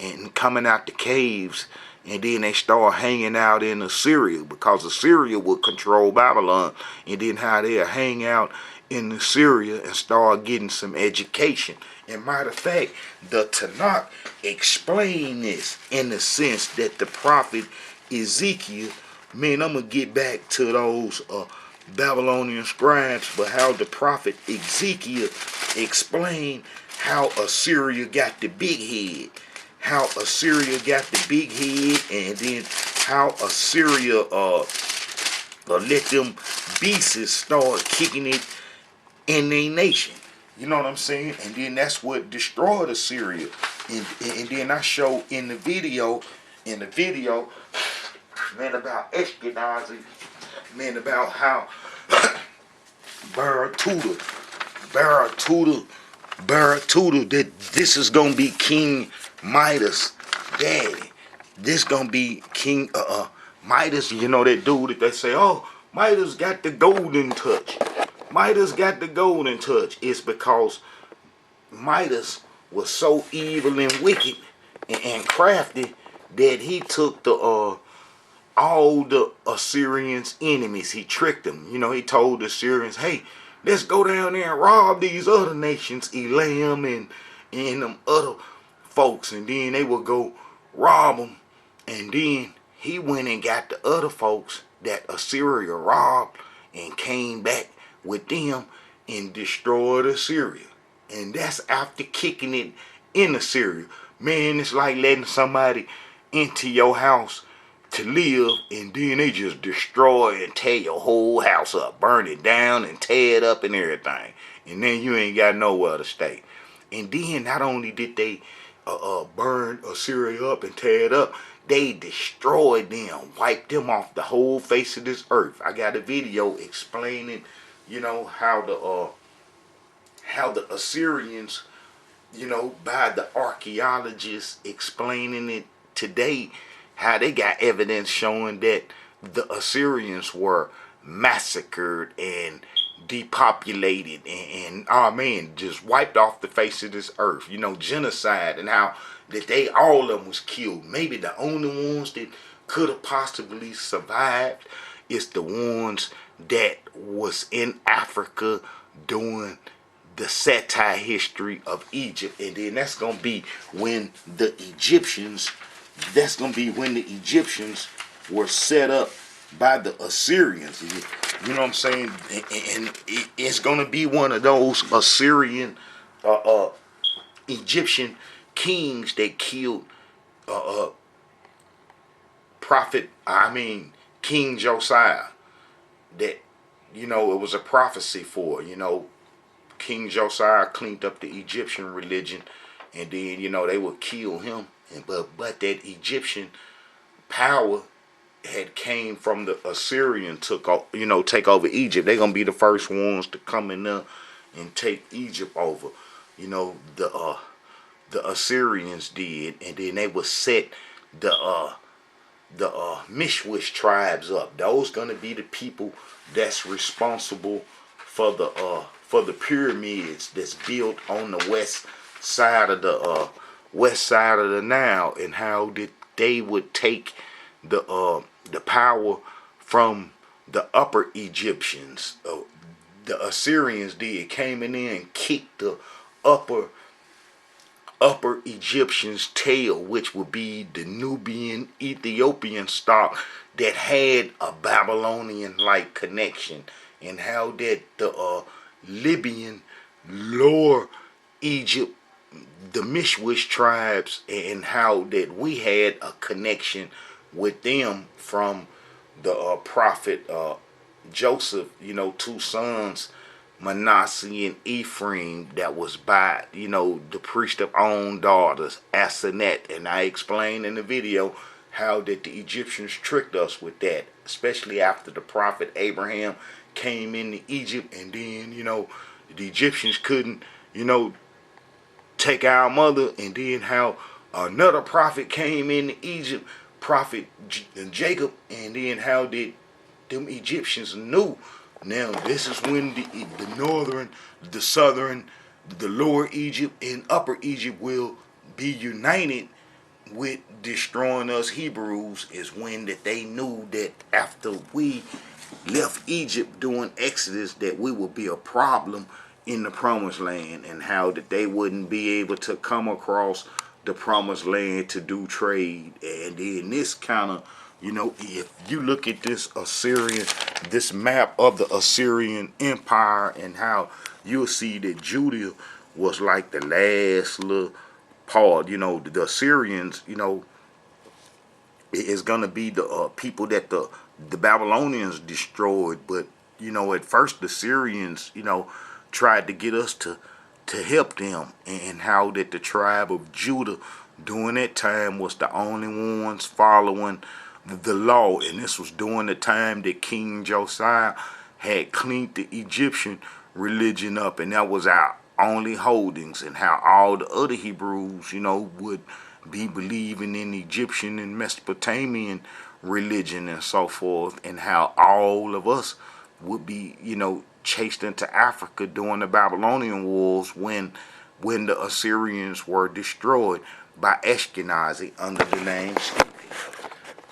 S1: and coming out the caves, and then they start hanging out in Assyria, because Assyria would control Babylon, and then how they'll hang out in Assyria and start getting some education. And matter of fact, the Tanakh explain this in the sense that the prophet Ezekiel, man, I'm going to get back to those Babylonian scribes, but how the prophet Ezekiel explained how Assyria got the big head. How Assyria got the big head, and then how Assyria let them beasts start kicking it in their nation. You know what I'm saying? And then that's what destroyed Assyria. And then I show in the video, man, about Ashkenazi, man, about how Baratuda, that this is gonna be King Midas' daddy. This gonna be King Midas. You know that dude that they say, oh, Midas got the golden touch. Midas got the golden touch. It's because Midas was so evil and wicked and crafty that he took the all the Assyrians' enemies. He tricked them. You know, he told the Assyrians, hey, let's go down there and rob these other nations, Elam and them other folks. And then they would go rob them. And then he went and got the other folks that Assyria robbed and came back with them and destroyed Assyria. And that's after kicking it in Assyria. Man, it's like letting somebody into your house to live, and then they just destroy and tear your whole house up, burn it down and tear it up and everything, and then you ain't got nowhere to stay. And then not only did they burn Assyria up and tear it up, they destroyed them, wiped them off the whole face of this earth. I got a video explaining, you know, how the Assyrians, you know, by the archaeologists explaining it today, how they got evidence showing that the Assyrians were massacred and depopulated and oh man, just wiped off the face of this earth. You know, genocide, and how that they, all of them was killed. Maybe the only ones that could have possibly survived is the ones that was in Africa during the satire history of Egypt. And then that's going to be when the Egyptians, were set up by the Assyrians. You know what I'm saying? And it's going to be one of those Assyrian, Egyptian kings that killed King Josiah. That, you know, it was a prophecy for, you know, King Josiah cleaned up the Egyptian religion, and then, you know, they would kill him. But that Egyptian power had came from the Assyrian take over Egypt. They're gonna be the first ones to come in there and take Egypt over. You know, the Assyrians did, and then they would set the Mishwish tribes up. Those gonna be the people that's responsible for the pyramids that's built on the west side of the Nile, and how did they would take the power from the upper Egyptians. The Assyrians came in there and kicked the upper Egyptians' tail, which would be the Nubian Ethiopian stock that had a Babylonian like connection, and how that the Libyan lower Egypt, the Mishwish tribes, and how that we had a connection with them from the prophet Joseph, you know, two sons, Manasseh and Ephraim, that was by, you know, the priest of own daughters, Asenath. And I explained in the video how that the Egyptians tricked us with that, especially after the prophet Abraham came into Egypt, and then, you know, the Egyptians couldn't, you know, take our mother, and then how another prophet came into Egypt, prophet Jacob, and then how did them Egyptians knew. Now this is when the northern, the southern, the lower Egypt and upper Egypt will be united with destroying us Hebrews, is when that they knew that after we left Egypt during Exodus that we would be a problem in the promised land, and how that they wouldn't be able to come across the promised land to do trade. And then this kind of, you know, if you look at this this map of the Assyrian Empire, and how you'll see that Judah was like the last little part. You know, the Assyrians, you know, is gonna be the people that the Babylonians destroyed. But, you know, at first the Syrians, you know, tried to get us to help them, and how that the tribe of Judah during that time was the only ones following the law. And this was during the time that King Josiah had cleaned the Egyptian religion up, and that was our only holdings, and how all the other Hebrews, you know, would be believing in Egyptian and Mesopotamian religion and so forth, and how all of us would be, you know, chased into Africa during the Babylonian wars, when when the Assyrians were destroyed by Ashkenazi under the name Scythia.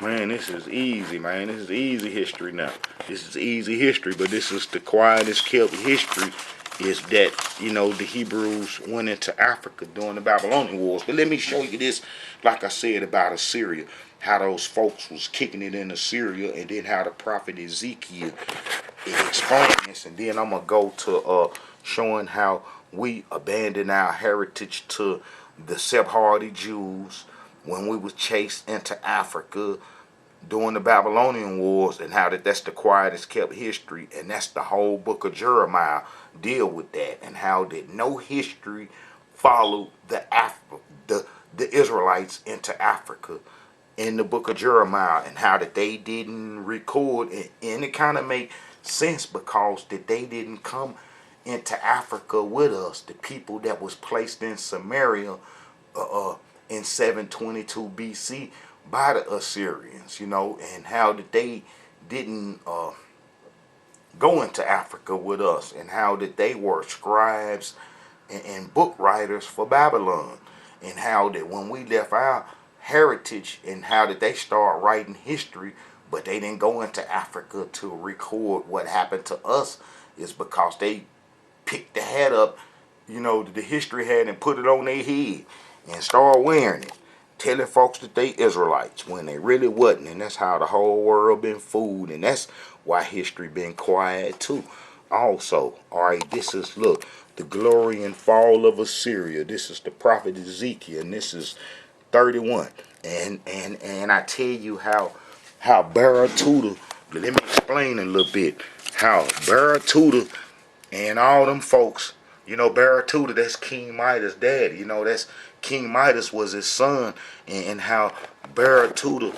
S1: Man, this is easy, man. This is easy history now. This is easy history, but this is the quietest kept history, is that, the Hebrews went into Africa during the Babylonian Wars. But let me show you this, like I said, about Assyria, how those folks was kicking it in Assyria, and then how the prophet Ezekiel explained this, and then I'm going to go to showing how we abandoned our heritage to the Sephardi Jews when we was chased into Africa during the Babylonian Wars, and how that's the quietest kept history, and that's the whole book of Jeremiah deal with that, and how that no history followed the Israelites into Africa in the book of Jeremiah, and how that they didn't record, and it kind of make sense because that they didn't come into Africa with us, the people that was placed in Samaria in 722 BC by the Assyrians, and how that they didn't go into Africa with us, and how that they were scribes and book writers for Babylon, and how that when we left our heritage, and how that they start writing history, but they didn't go into Africa to record what happened to us, is because they picked the hat up, the history hat, and put it on their head and start wearing it, telling folks that they Israelites when they really wasn't. And that's how the whole world been fooled, and that's why history been quiet too. Also, all right, this is, look, the glory and fall of Assyria. This is the prophet Ezekiel, and this is 31. And I tell you how Baratuda, let me explain a little bit how Baratuda and all them folks, Baratuda, that's King Midas' daddy. That's King Midas was his son, and how Baratuda,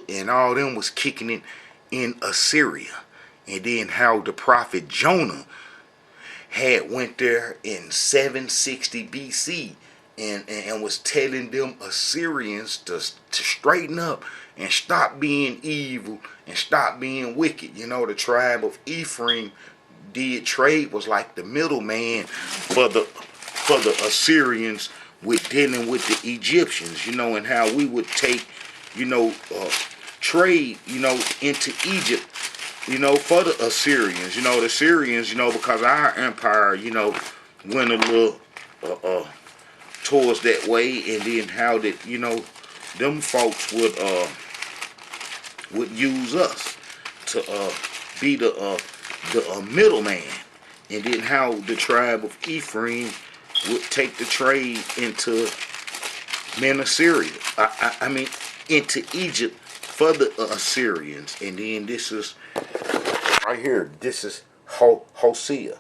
S1: and all them was kicking it in Assyria, and then how the prophet Jonah had went there in 760 BC, and was telling them Assyrians to straighten up and stop being evil and stop being wicked. The tribe of Ephraim did trade, was like the middleman for the Assyrians with dealing with the Egyptians, and how we would take, trade, into Egypt, for the Assyrians, the Assyrians, because our empire, went a little towards that way, and then how that, them folks would use us to be the middleman, and then how the tribe of Ephraim would take the trade into Assyria. I mean, into Egypt for the Assyrians, and then this is right here. This is Hosea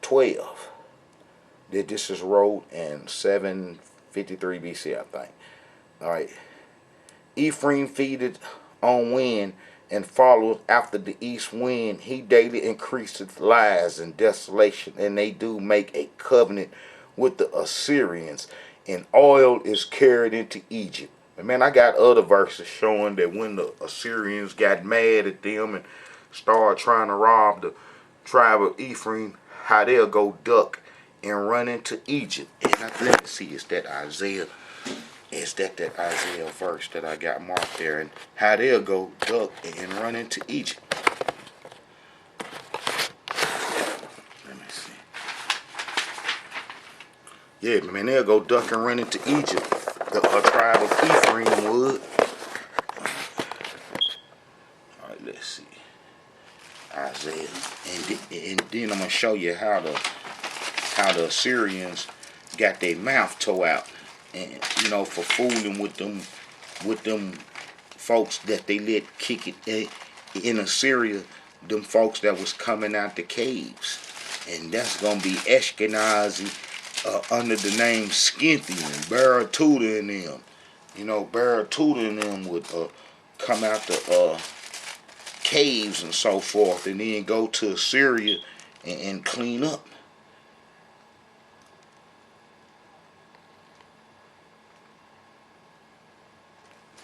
S1: 12. That this is wrote in 753 BC, I think. All right. Ephraim feedeth on wind and followeth after the east wind. He daily increaseth lies and desolation, and they do make a covenant with the Assyrians, and oil is carried into Egypt. And man, I got other verses showing that when the Assyrians got mad at them and started trying to rob the tribe of Ephraim, how they'll go duck and run into Egypt. And let me see, is that Isaiah? Is that Isaiah verse that I got marked there? And how they'll go duck and run into Egypt. Let me see. Yeah, man, they'll go duck and run into Egypt. The tribe of Ephraim would. All right, let's see. Isaiah, and then I'm gonna show you how the Assyrians got their mouth tore out, and for fooling with them folks that they let kick it in Assyria, them folks that was coming out the caves, and that's gonna be Ashkenazi under the name Scythian and Baratuda and them. Baratuda and them would come out the caves and so forth, and then go to Assyria and clean up.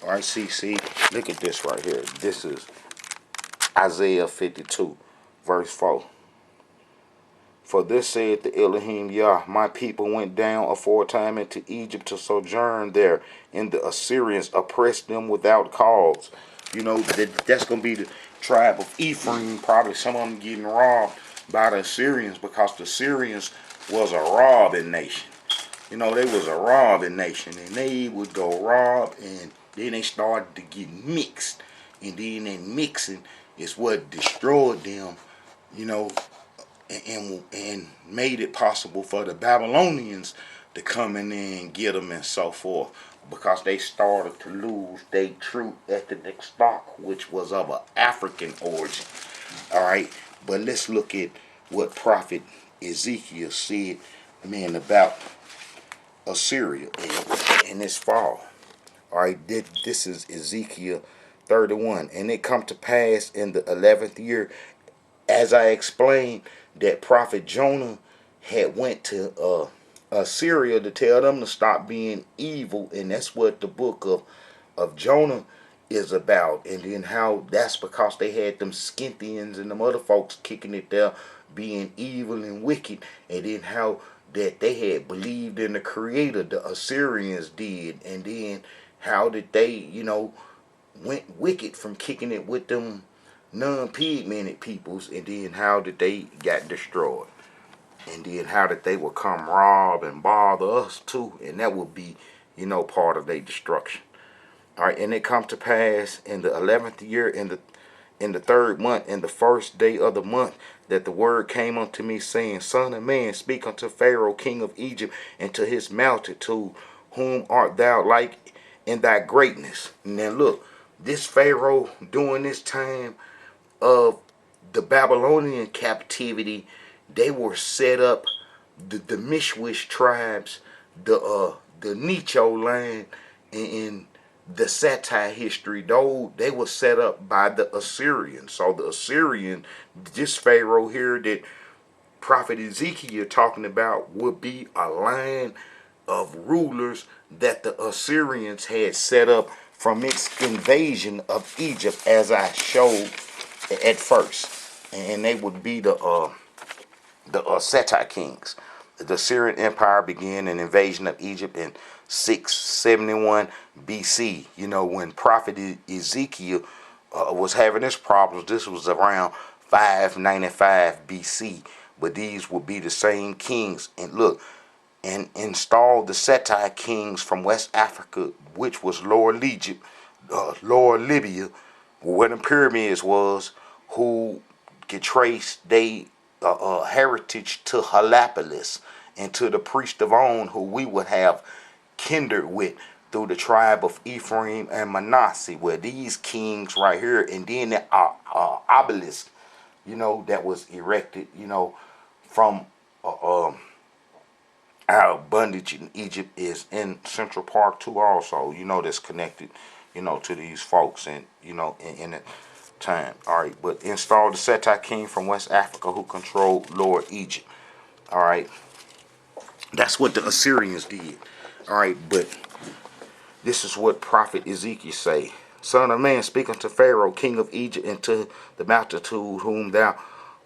S1: All right, see, look at this right here. This is Isaiah 52. Verse 4. For this saith the Elohim Yah, my people went down aforetime into Egypt to sojourn there, and the Assyrians oppressed them without cause. You know, that's going to be the tribe of Ephraim, probably some of them getting robbed by the Assyrians, because the Assyrians was a robbing nation. You know, they was a robbing nation, and they would go rob, and then they started to get mixed, and then that mixing is what destroyed them, you know, and made it possible for the Babylonians to come in there and get them and so forth, because they started to lose their true ethnic stock, which was of an African origin. All right, but let's look at what Prophet Ezekiel said, man, about Assyria in this fall. All right, this is Ezekiel 31, and it come to pass in the 11th year, as I explained, that prophet Jonah had went to Assyria to tell them to stop being evil, and that's what the book of Jonah is about. And then how that's because they had them Scythians and them other folks kicking it there, being evil and wicked, and then how that they had believed in the Creator, the Assyrians did, and then how did they, you know, went wicked from kicking it with them non-pigmented peoples, and then how did they got destroyed, and then how did they will come rob and bother us too, and that would be, you know, part of their destruction. All right, and it come to pass in the 11th year, in the 3rd month, in the 1st day of the month, that the word came unto me, saying, Son of man, speak unto Pharaoh king of Egypt, and to his multitude, whom art thou like in thy greatness? And then look, this Pharaoh during this time of the Babylonian captivity, they were set up, the Mishwish tribes, the Necho land, and the Satai history, though they were set up by the Assyrians. So the Assyrian, this Pharaoh here that Prophet Ezekiel talking about, would be a line of rulers that the Assyrians had set up from its invasion of Egypt, as I showed at first, and they would be the Setai kings. The Assyrian Empire began an invasion of Egypt in 671 BC. You know, when Prophet Ezekiel was having his problems, this was around 595 BC. But these would be the same kings. And look, and installed the Setai kings from West Africa, which was Lower Egypt, Lower Libya, where the pyramids was, who could trace they heritage to Halapolis and to the priest of On, who we would have kindred with through the tribe of Ephraim and Manasseh, where these kings right here, and then the obelisk, you know, that was erected, you know, from our bondage in Egypt is in Central Park too also, you know, that's connected, you know, to these folks, and, you know, in the time. All right, but installed the Setai king from West Africa, who controlled Lower Egypt. All right, that's what the Assyrians did. All right, but this is what Prophet Ezekiel say. Son of man, speak unto Pharaoh, king of Egypt, and to the multitude whom thou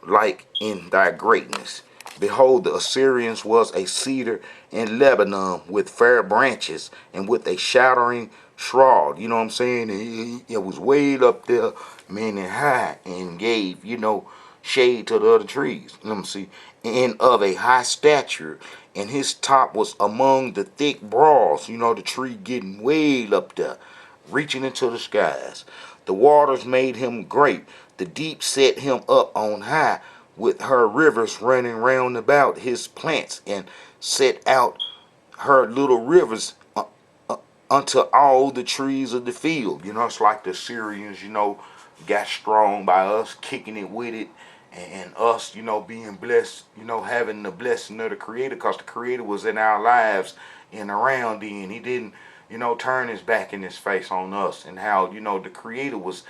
S1: like in thy greatness. Behold, the Assyrians was a cedar in Lebanon with fair branches and with a shattering shroud. You know what I'm saying? It was way up there, meaning high, and gave, you know, shade to the other trees. Let me see. And of a high stature, and his top was among the thick boughs. You know, the tree getting way up there, reaching into the skies. The waters made him great. The deep set him up on high, with her rivers running round about his plants, and set out her little rivers unto all the trees of the field. You know, it's like the Syrians, you know, got strong by us kicking it with it, and us, you know, being blessed, you know, having the blessing of the Creator, because the Creator was in our lives and around then. He didn't, you know, turn his back and his face on us, and how, you know, the Creator was,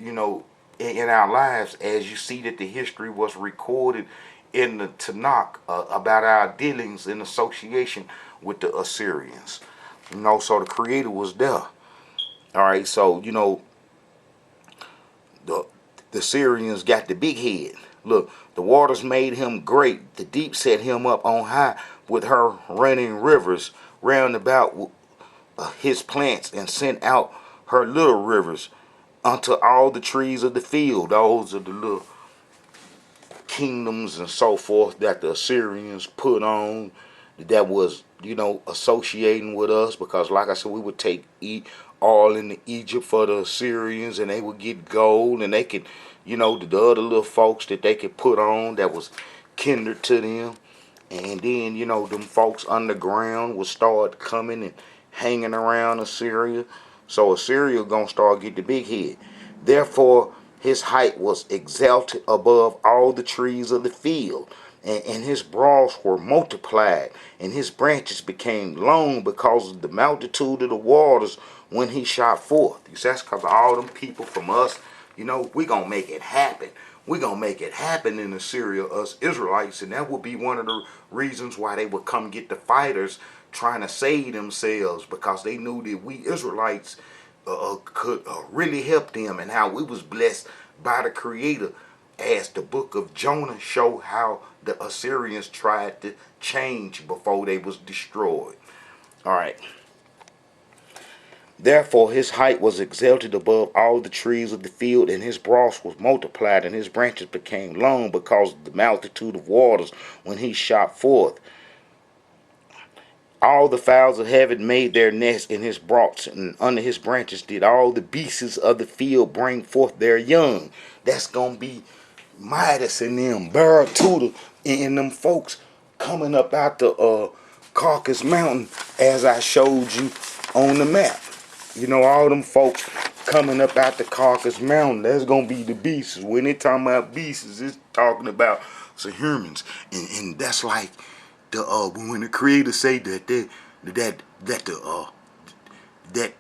S1: you know, in our lives, as you see that the history was recorded in the Tanakh about our dealings in association with the Assyrians. You know, so the Creator was there. All right, so, you know, the Syrians got the big head. Look, the waters made him great. The deep set him up on high with her running rivers round about his plants, and sent out her little rivers unto all the trees of the field. Those are the little kingdoms and so forth that the Assyrians put on, that was, associating with us, because like I said, we would take all into Egypt for the Assyrians, and they would get gold, and they could, the other little folks that they could put on that was kindred to them. And then, them folks underground would start coming and hanging around Assyria. So Assyria gonna start get the big head. Therefore, his height was exalted above all the trees of the field, and his broads were multiplied, and his branches became long because of the multitude of the waters when he shot forth. You see, that's because all them people from us, we gonna make it happen. We gonna make it happen in Assyria, us Israelites, and that would be one of the reasons why they would come get the fighters trying to save themselves, because they knew that we Israelites could really help them, and how we was blessed by the Creator, as the book of Jonah show how the Assyrians tried to change before they was destroyed. All right. Therefore his height was exalted above all the trees of the field, and his broth was multiplied, and his branches became long because of the multitude of waters when he shot forth. All the fowls of heaven made their nests in his broths, and under his branches did all the beasts of the field bring forth their young. That's gonna be Midas and them, Baratuda, and them folks coming up out the Caucasus Mountain, as I showed you on the map. All them folks coming up out the Caucasus Mountain, that's gonna be the beasts. When they talking about beasts, it's talking about some humans, and that's like the when the Creator say that that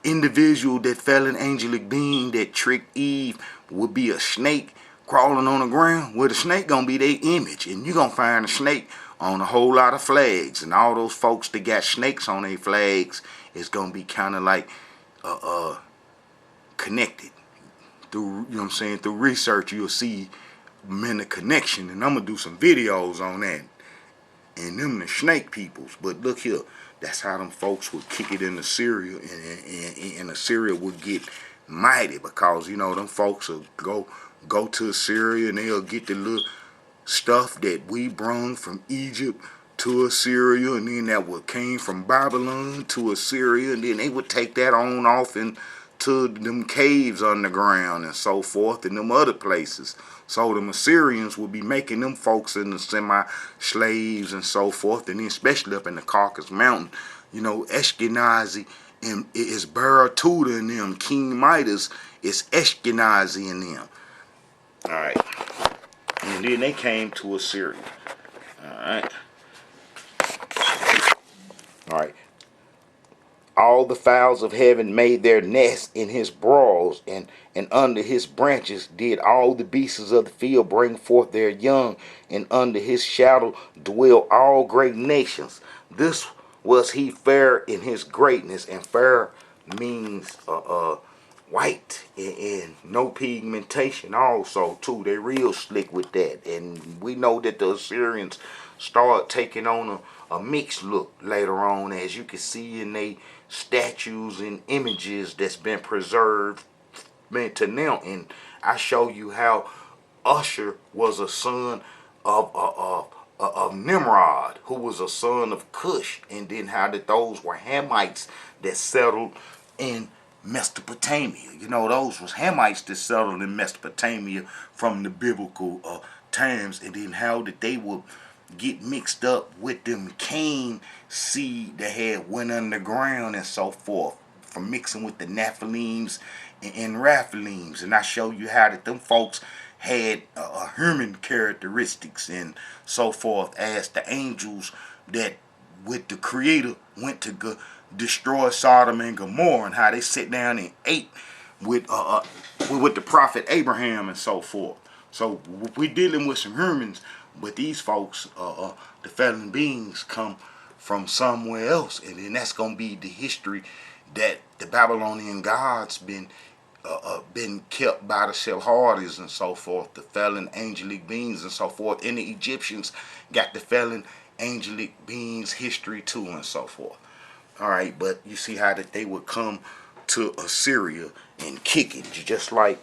S1: individual that fell in angelic being that tricked Eve would be a snake crawling on the ground. Well, the snake gonna be their image, and you gonna find a snake on a whole lot of flags, and all those folks that got snakes on their flags is gonna be kind of like connected through, you know what I'm saying, through research. You'll see men, the connection, and I'm gonna do some videos on that, and them the snake peoples. But look here, that's how them folks would kick it into Syria, and Assyria would get mighty, because them folks will go to Assyria, and they'll get the little stuff that we brung from Egypt to Assyria, and then that what came from Babylon to Assyria, and then they would take that on off into them caves underground and so forth, and them other places. So them Assyrians would be making them folks into semi-slaves and so forth, and then especially up in the Caucasus Mountain, Ashkenazi and is Baratuda in them, King Midas is Ashkenazi in them. All right, and then they came to Assyria. All right. All right. All the fowls of heaven made their nests in his broads, and under his branches did all the beasts of the field bring forth their young, and under his shadow dwell all great nations. This was he fair in his greatness, and fair means white, and no pigmentation also too. They real slick with that, and we know that the Assyrians start taking on a mixed look later on, as you can see in they statues and images that's been preserved to now. And I show you how Usher was a son of Nimrod, who was a son of Cush, and then how that those were Hamites that settled in Mesopotamia. Those was Hamites that settled in Mesopotamia from the biblical times, and then how that they would get mixed up with them Cain seed that had went underground and so forth, from mixing with the Nephilims and Raphilims. And I show you how that them folks had human characteristics and so forth, as the angels that with the Creator went to destroy Sodom and Gomorrah, and how they sit down and ate with the prophet Abraham and so forth. So we're dealing with some humans, but these folks, the fallen beings, come from somewhere else, and then that's gonna be the history that the Babylonian gods been been kept by the Shephardites and so forth, the fallen angelic beings and so forth. And the Egyptians got the fallen angelic beings history too and so forth. All right, but you see how that they would come to Assyria and kick it, just like,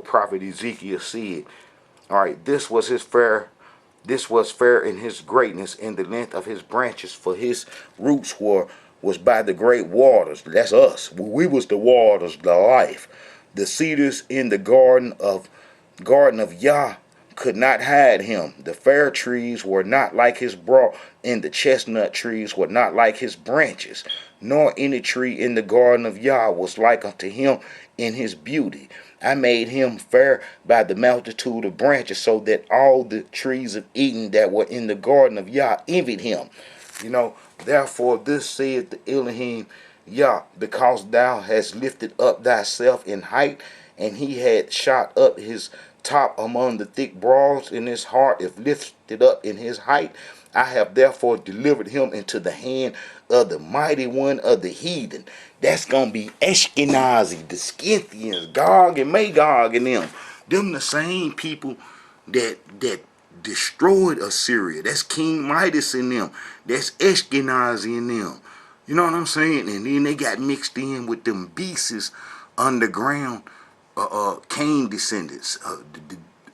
S1: Prophet Ezekiel said. All right, this was fair in his greatness, in the length of his branches, for his roots was by the great waters. That's us. We was the waters, the life. The cedars in the garden of Yah could not hide him. The fair trees were not like his broad, and the chestnut trees were not like his branches, nor any tree in the garden of Yah was like unto him in his beauty. I made him fair by the multitude of branches, so that all the trees of Eden that were in the garden of Yah envied him. Therefore this saith the Elohim Yah, because thou hast lifted up thyself in height, and he had shot up his top among the thick broads, in his heart if lifted up in his height. I have therefore delivered him into the hand of the mighty one of the heathen. That's going to be Ashkenazi, the Scythians, Gog and Magog and them. Them the same people that destroyed Assyria. That's King Midas in them. That's Ashkenazi in them. You know what I'm saying? And then they got mixed in with them beasts underground, Cain descendants,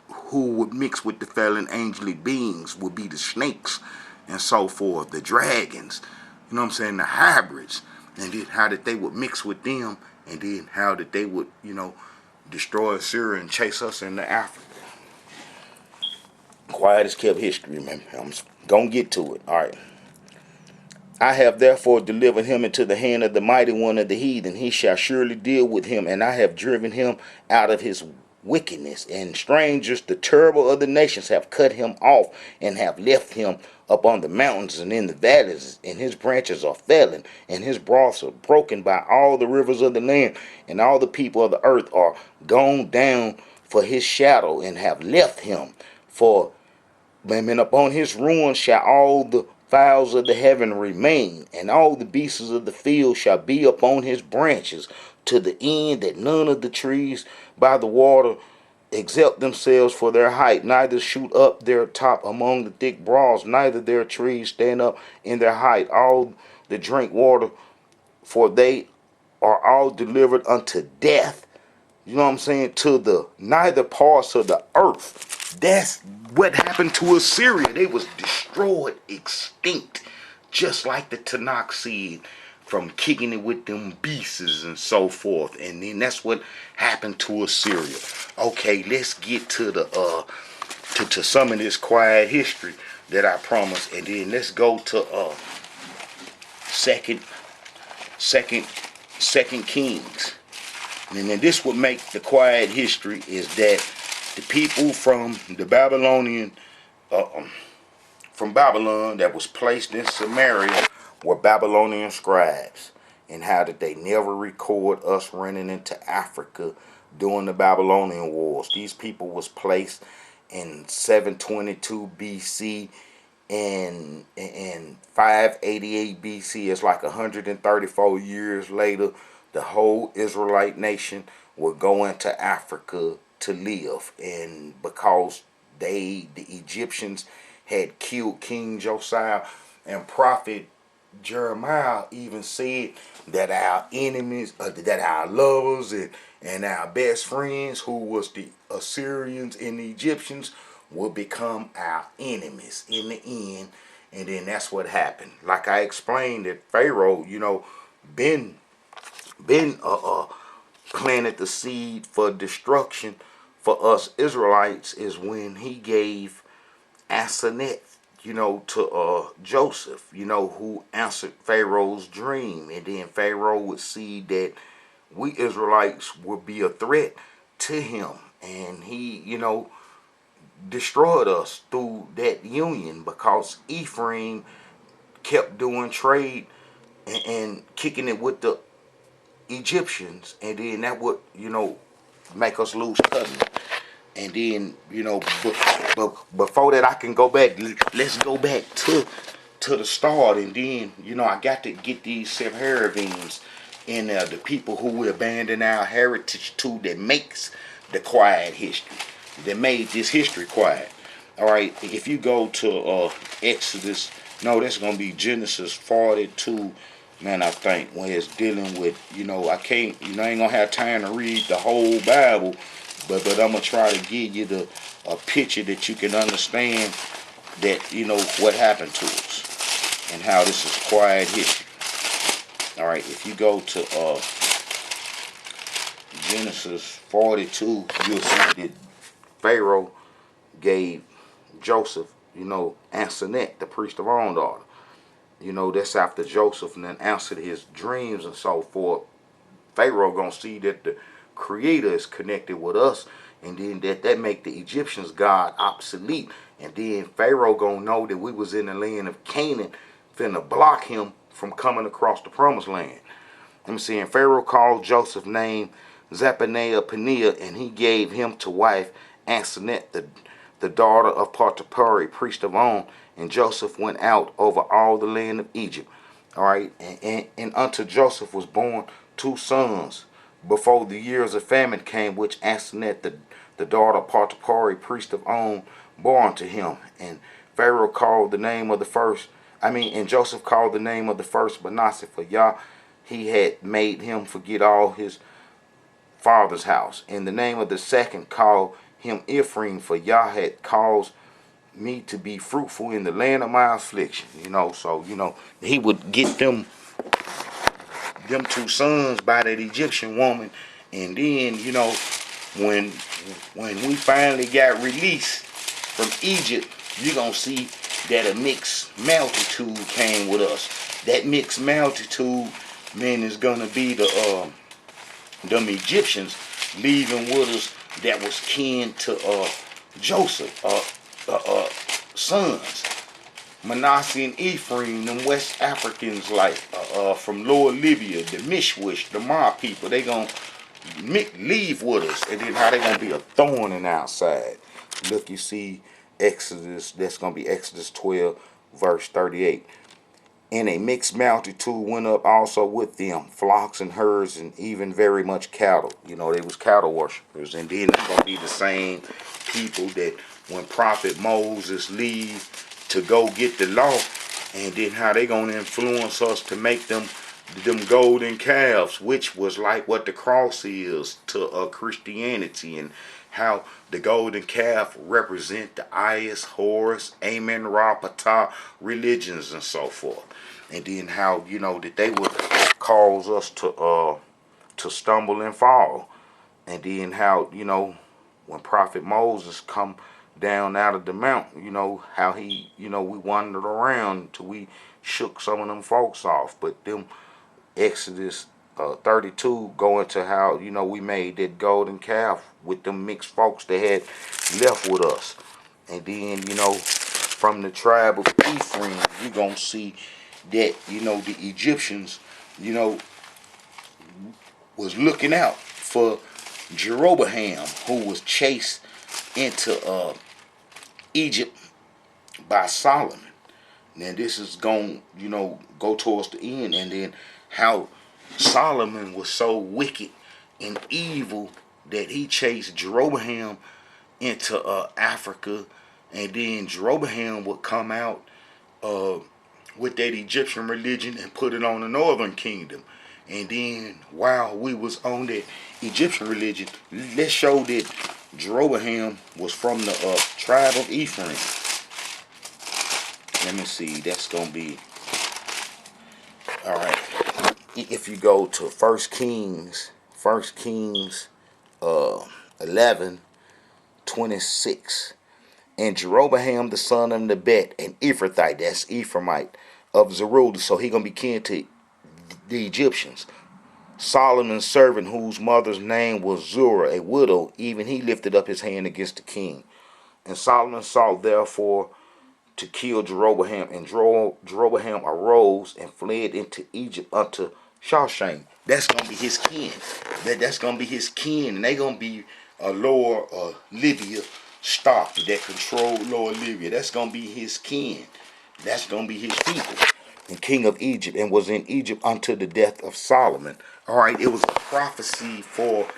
S1: who would mix with the fallen angelic beings, would be the snakes and so forth, the dragons, you know what I'm saying, the hybrids, and then how that they would mix with them, and then how that they would, destroy Assyria and chase us into Africa. Quietest kept history, man. I'm gonna get to it. All right. I have therefore delivered him into the hand of the mighty one of the heathen. He shall surely deal with him, and I have driven him out of his wickedness. And strangers, the terrible of the nations, have cut him off, and have left him upon the mountains and in the valleys, and his branches are fallen, and his broths are broken by all the rivers of the land, and all the people of the earth are gone down for his shadow, and have left him. For and upon his ruin shall all the fowls of the heaven remain, and all the beasts of the field shall be upon his branches, to the end that none of the trees by the water exalt themselves for their height, neither shoot up their top among the thick broads, neither their trees stand up in their height. All the drink water, for they are all delivered unto death. You know what I'm saying? To the neither parts of the earth. That's what happened to Assyria. They was destroyed, extinct, just like the Tanakh said, from kicking it with them beasts and so forth. And then that's what happened to Assyria. Okay, let's get to the to some of this quiet history that I promised, and then let's go to second Kings. And then this would make the quiet history is that the people from the Babylonian, from Babylon that was placed in Samaria were Babylonian scribes. And how did they never record us running into Africa during the Babylonian wars? These people was placed in 722 BC and 588 BC. It's like 134 years later. The whole Israelite nation would go into Africa to live. And because the Egyptians had killed King Josiah, and Prophet Jeremiah even said that our enemies, that our lovers and our best friends, who was the Assyrians and the Egyptians, would become our enemies in the end. And then that's what happened. Like I explained, that Pharaoh, been planted the seed for destruction for us Israelites, is when he gave Asenath, to Joseph, who answered Pharaoh's dream. And then Pharaoh would see that we Israelites would be a threat to him, and he, destroyed us through that union, because Ephraim kept doing trade and kicking it with the Egyptians, and then that would, make us lose covenant. And then, but before that, I can go back. Let's go back to the start, and then, I got to get these Sephardims And the people who we abandon our heritage to, that makes the quiet history, that made this history quiet. All right, if you go to Exodus, no, that's gonna be Genesis 42, man. I think when it's dealing with, I can't, I ain't gonna have time to read the whole Bible, but I'm gonna try to give you a picture that you can understand that what happened to us and how this is quiet history. All right, if you go to Genesis 42, you'll see that Pharaoh gave Joseph, Antoinette, the priest of On daughter. That's after Joseph and then answered his dreams and so forth. Pharaoh gonna see that the Creator is connected with us, and then that make the Egyptians God obsolete. And then Pharaoh gonna know that we was in the land of Canaan, finna block him from coming across the promised land. I'm saying Pharaoh called Joseph's name Zephaniah Paneah, and he gave him to wife Asenath, the daughter of Potipharah, priest of On. And Joseph went out over all the land of Egypt. All right, and unto Joseph was born 2 sons before the years of famine came, which Asenath, the daughter of Potipharah, priest of On, bore unto him. And Pharaoh called the name of the first, and Joseph called the name of the first Manasseh, for Yah, he had made him forget all his father's house. And the name of the second called him Ephraim, for Yah had caused me to be fruitful in the land of my affliction. So he would get them 2 sons by that Egyptian woman, and then when we finally got released from Egypt, you're gonna see that a mixed multitude came with us. That mixed multitude, man, is gonna be them Egyptians leaving with us that was kin to Joseph sons. Manasseh and Ephraim, them West Africans, like from Lower Libya, the Mishwish, the Ma people, they gonna leave with us, and then how they gonna be a thorn in our side. Look, you see Exodus, that's gonna be Exodus 12, verse 38. And a mixed multitude went up also with them, flocks and herds, and even very much cattle. They was cattle worshippers. And then it's gonna be the same people that when Prophet Moses leave to go get the law, and then how they gonna influence us to make them golden calves, which was like what the cross is to Christianity, and how the golden calf represent the Ayas, Horus, Amen, Ra, Ptah religions and so forth. And then how that they would cause us to stumble and fall. And then how when Prophet Moses come down out of the mountain, how he we wandered around till we shook some of them folks off. But them Exodus 32 go into how we made that golden calf with them mixed folks that had left with us. And then from the tribe of Ephraim, you're gonna see that the Egyptians was looking out for Jeroboam, who was chased into Egypt by Solomon. Now this is going go towards the end, and then how Solomon was so wicked and evil that he chased Jeroboam into Africa, and then Jeroboam would come out with that Egyptian religion and put it on the northern kingdom. And then while we was on that Egyptian religion, let's show that Jeroboam was from the tribe of Ephraim. Let me see, that's gonna be all right. If you go to 1 Kings 11:26, and Jeroboam the son of Nebat, an Ephrathite, that's Ephraimite of Zerubbabel, so he gonna be kin to the Egyptians. Solomon's servant, whose mother's name was Zurah, a widow, even he lifted up his hand against the king. And Solomon sought therefore to kill Jeroboam, and Jeroboam arose and fled into Egypt unto Shawshane. That's gonna be his kin. That's gonna be his kin, and they gonna be a lower Libya stock that control lower Libya. That's gonna be his kin. That's gonna be his people. And king of Egypt, and was in Egypt unto the death of Solomon. All right, it was a prophecy for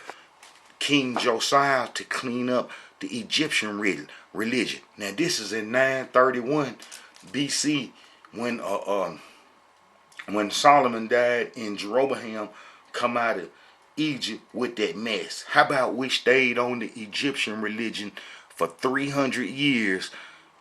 S1: King Josiah to clean up the Egyptian religion. Now this is in 931 BC when Solomon died and Jeroboam come out of Egypt with that mess. How about we stayed on the Egyptian religion for 300 years,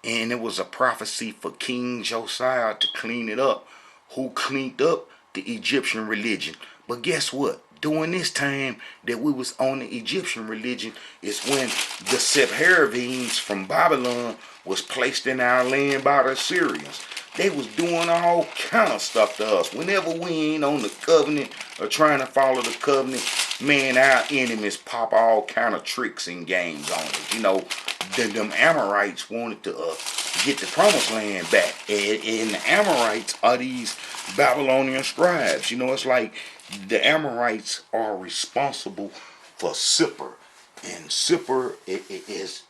S1: and it was a prophecy for King Josiah to clean it up, who cleaned up the Egyptian religion. But guess what? During this time that we was on the Egyptian religion is when the Sephardims from Babylon was placed in our land by the Assyrians. They was doing all kind of stuff to us. Whenever we ain't on the covenant or trying to follow the covenant, man, our enemies pop all kind of tricks and games on us. You know, them Amorites wanted to get the promised land back. And the Amorites are these Babylonian scribes. You know, it's like the Amorites are responsible for Sippar. And Sippar is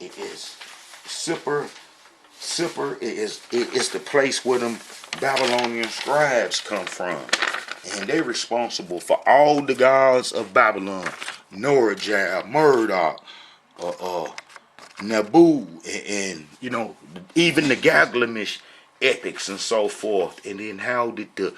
S1: the place where them Babylonian scribes come from. And they responsible for all the gods of Babylon. Norajab, Marduk, Nabu, and you know, even the Gilgamesh epics and so forth. And then how did the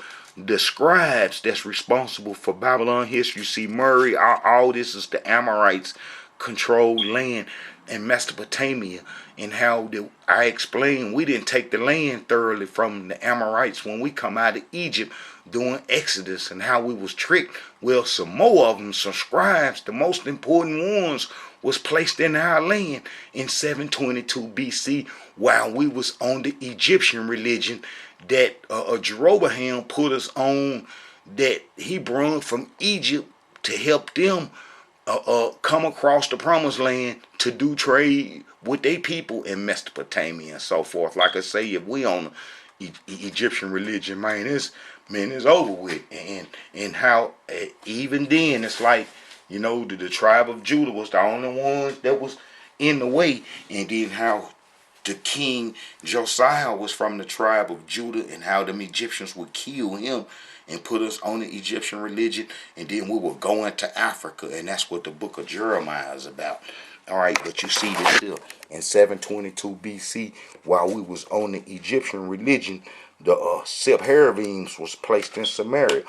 S1: scribes that's responsible for Babylon history, see Murray, all this is the Amorites controlled land in Mesopotamia, and how I explained we didn't take the land thoroughly from the Amorites when we come out of Egypt doing Exodus, and how we was tricked. Well, some more of them, some scribes, the most important ones, was placed in our land in 722 BC while we was on the Egyptian religion that Jeroboam put us on, that he brought from Egypt to help them come across the promised land to do trade with their people in Mesopotamia and so forth. Like I say, if we on the Egyptian religion, it's over with. And how even then it's like, you know, the tribe of Judah was the only one that was in the way, and then how the king Josiah was from the tribe of Judah, and how them Egyptians would kill him and put us on the Egyptian religion, and then we were going to Africa, and that's what the book of Jeremiah is about. All right, but you see this here in 722 BC, while we was on the Egyptian religion, the Sephardims was placed in Samaria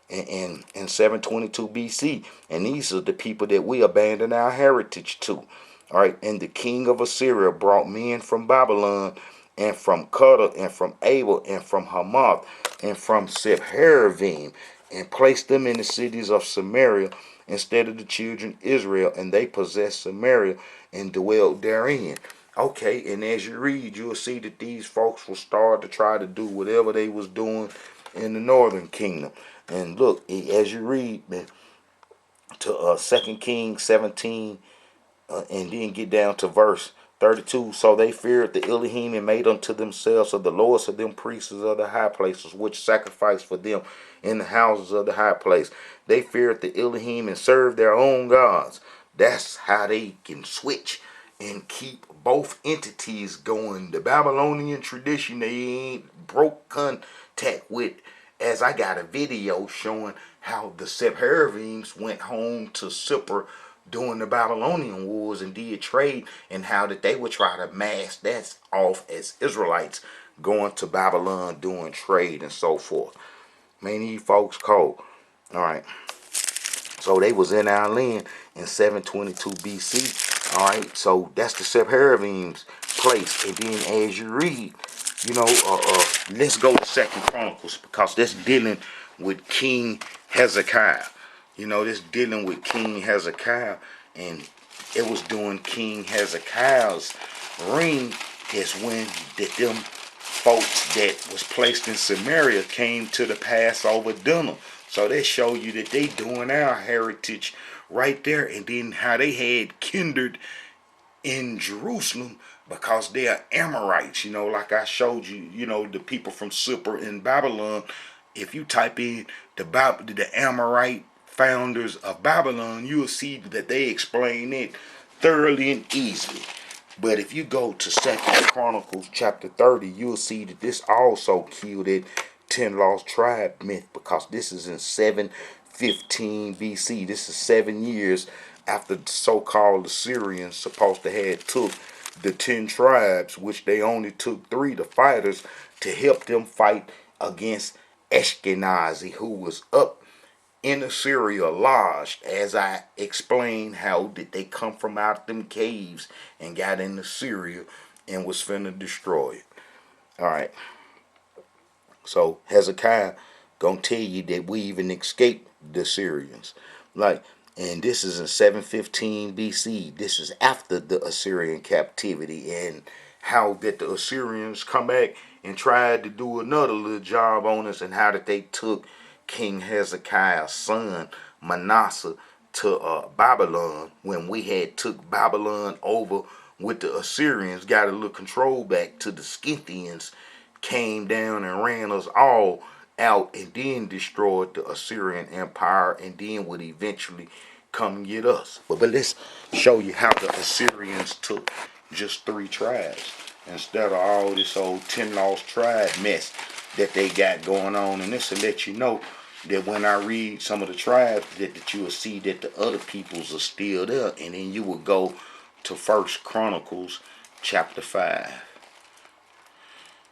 S1: in 722 BC, and these are the people that we abandoned our heritage to. All right, and the king of Assyria brought men from Babylon, and from Cuddar, and from Abel, and from Hamath, and from Sepharvaim, and placed them in the cities of Samaria instead of the children of Israel, and they possessed Samaria and dwelt therein. Okay, and as you read, you'll see that these folks will start to try to do whatever they was doing in the northern kingdom. And look, as you read, man, to 2 Kings 17, and then get down to verse 32. So they feared the Elohim and made unto themselves of the lords of them priests of the high places, which sacrificed for them in the houses of the high place. They feared the Elohim and served their own gods. That's how they can switch and keep both entities going. The Babylonian tradition, they ain't broke contact with, as I got a video showing how the Sephardims went home to Sippar during the Babylonian wars and did trade, and how that they would try to mask that off as Israelites going to Babylon doing trade and so forth. Man, these folks cold. All right. So they was in our land in 722 BC. All right. So that's the Sephardims place. And then as you read, you know, let's go to Second Chronicles, because that's dealing with King Hezekiah. You know, this dealing with King Hezekiah, and it was during King Hezekiah's reign is when them folks that was placed in Samaria came to the Passover dinner. So they show you that they doing our heritage right there, and then how they had kindred in Jerusalem because they are Amorites. You know, like I showed you, you know, the people from Sippar in Babylon. If you type in the Amorite founders of Babylon, you'll see that they explain it thoroughly and easily. But if you go to 2 Chronicles chapter 30, you'll see that this also killed it 10 lost tribe myth, because this is in 715 BC. This is 7 years after the so-called Assyrians supposed to have took the 10 tribes, which they only took 3, the fighters, to help them fight against Ashkenazi, who was up in Assyria lodged. As I explained, how did they come from out them caves and got into Syria and was finna destroy it. Alright. So Hezekiah gonna tell you that we even escaped the Syrians. Like, and this is in 715 BC. This is after the Assyrian captivity, and how that the Assyrians come back and tried to do another little job on us, and how that they took King Hezekiah's son Manasseh to Babylon, when we had took Babylon over with the Assyrians, got a little control back to the Scythians, came down and ran us all out, and then destroyed the Assyrian Empire, and then would eventually come and get us. But let's show you how the Assyrians took just 3 tribes instead of all this old 10 lost tribe mess that they got going on. And this will let you know that when I read some of the tribes, that you will see that the other peoples are still there. And then you will go to First Chronicles chapter 5.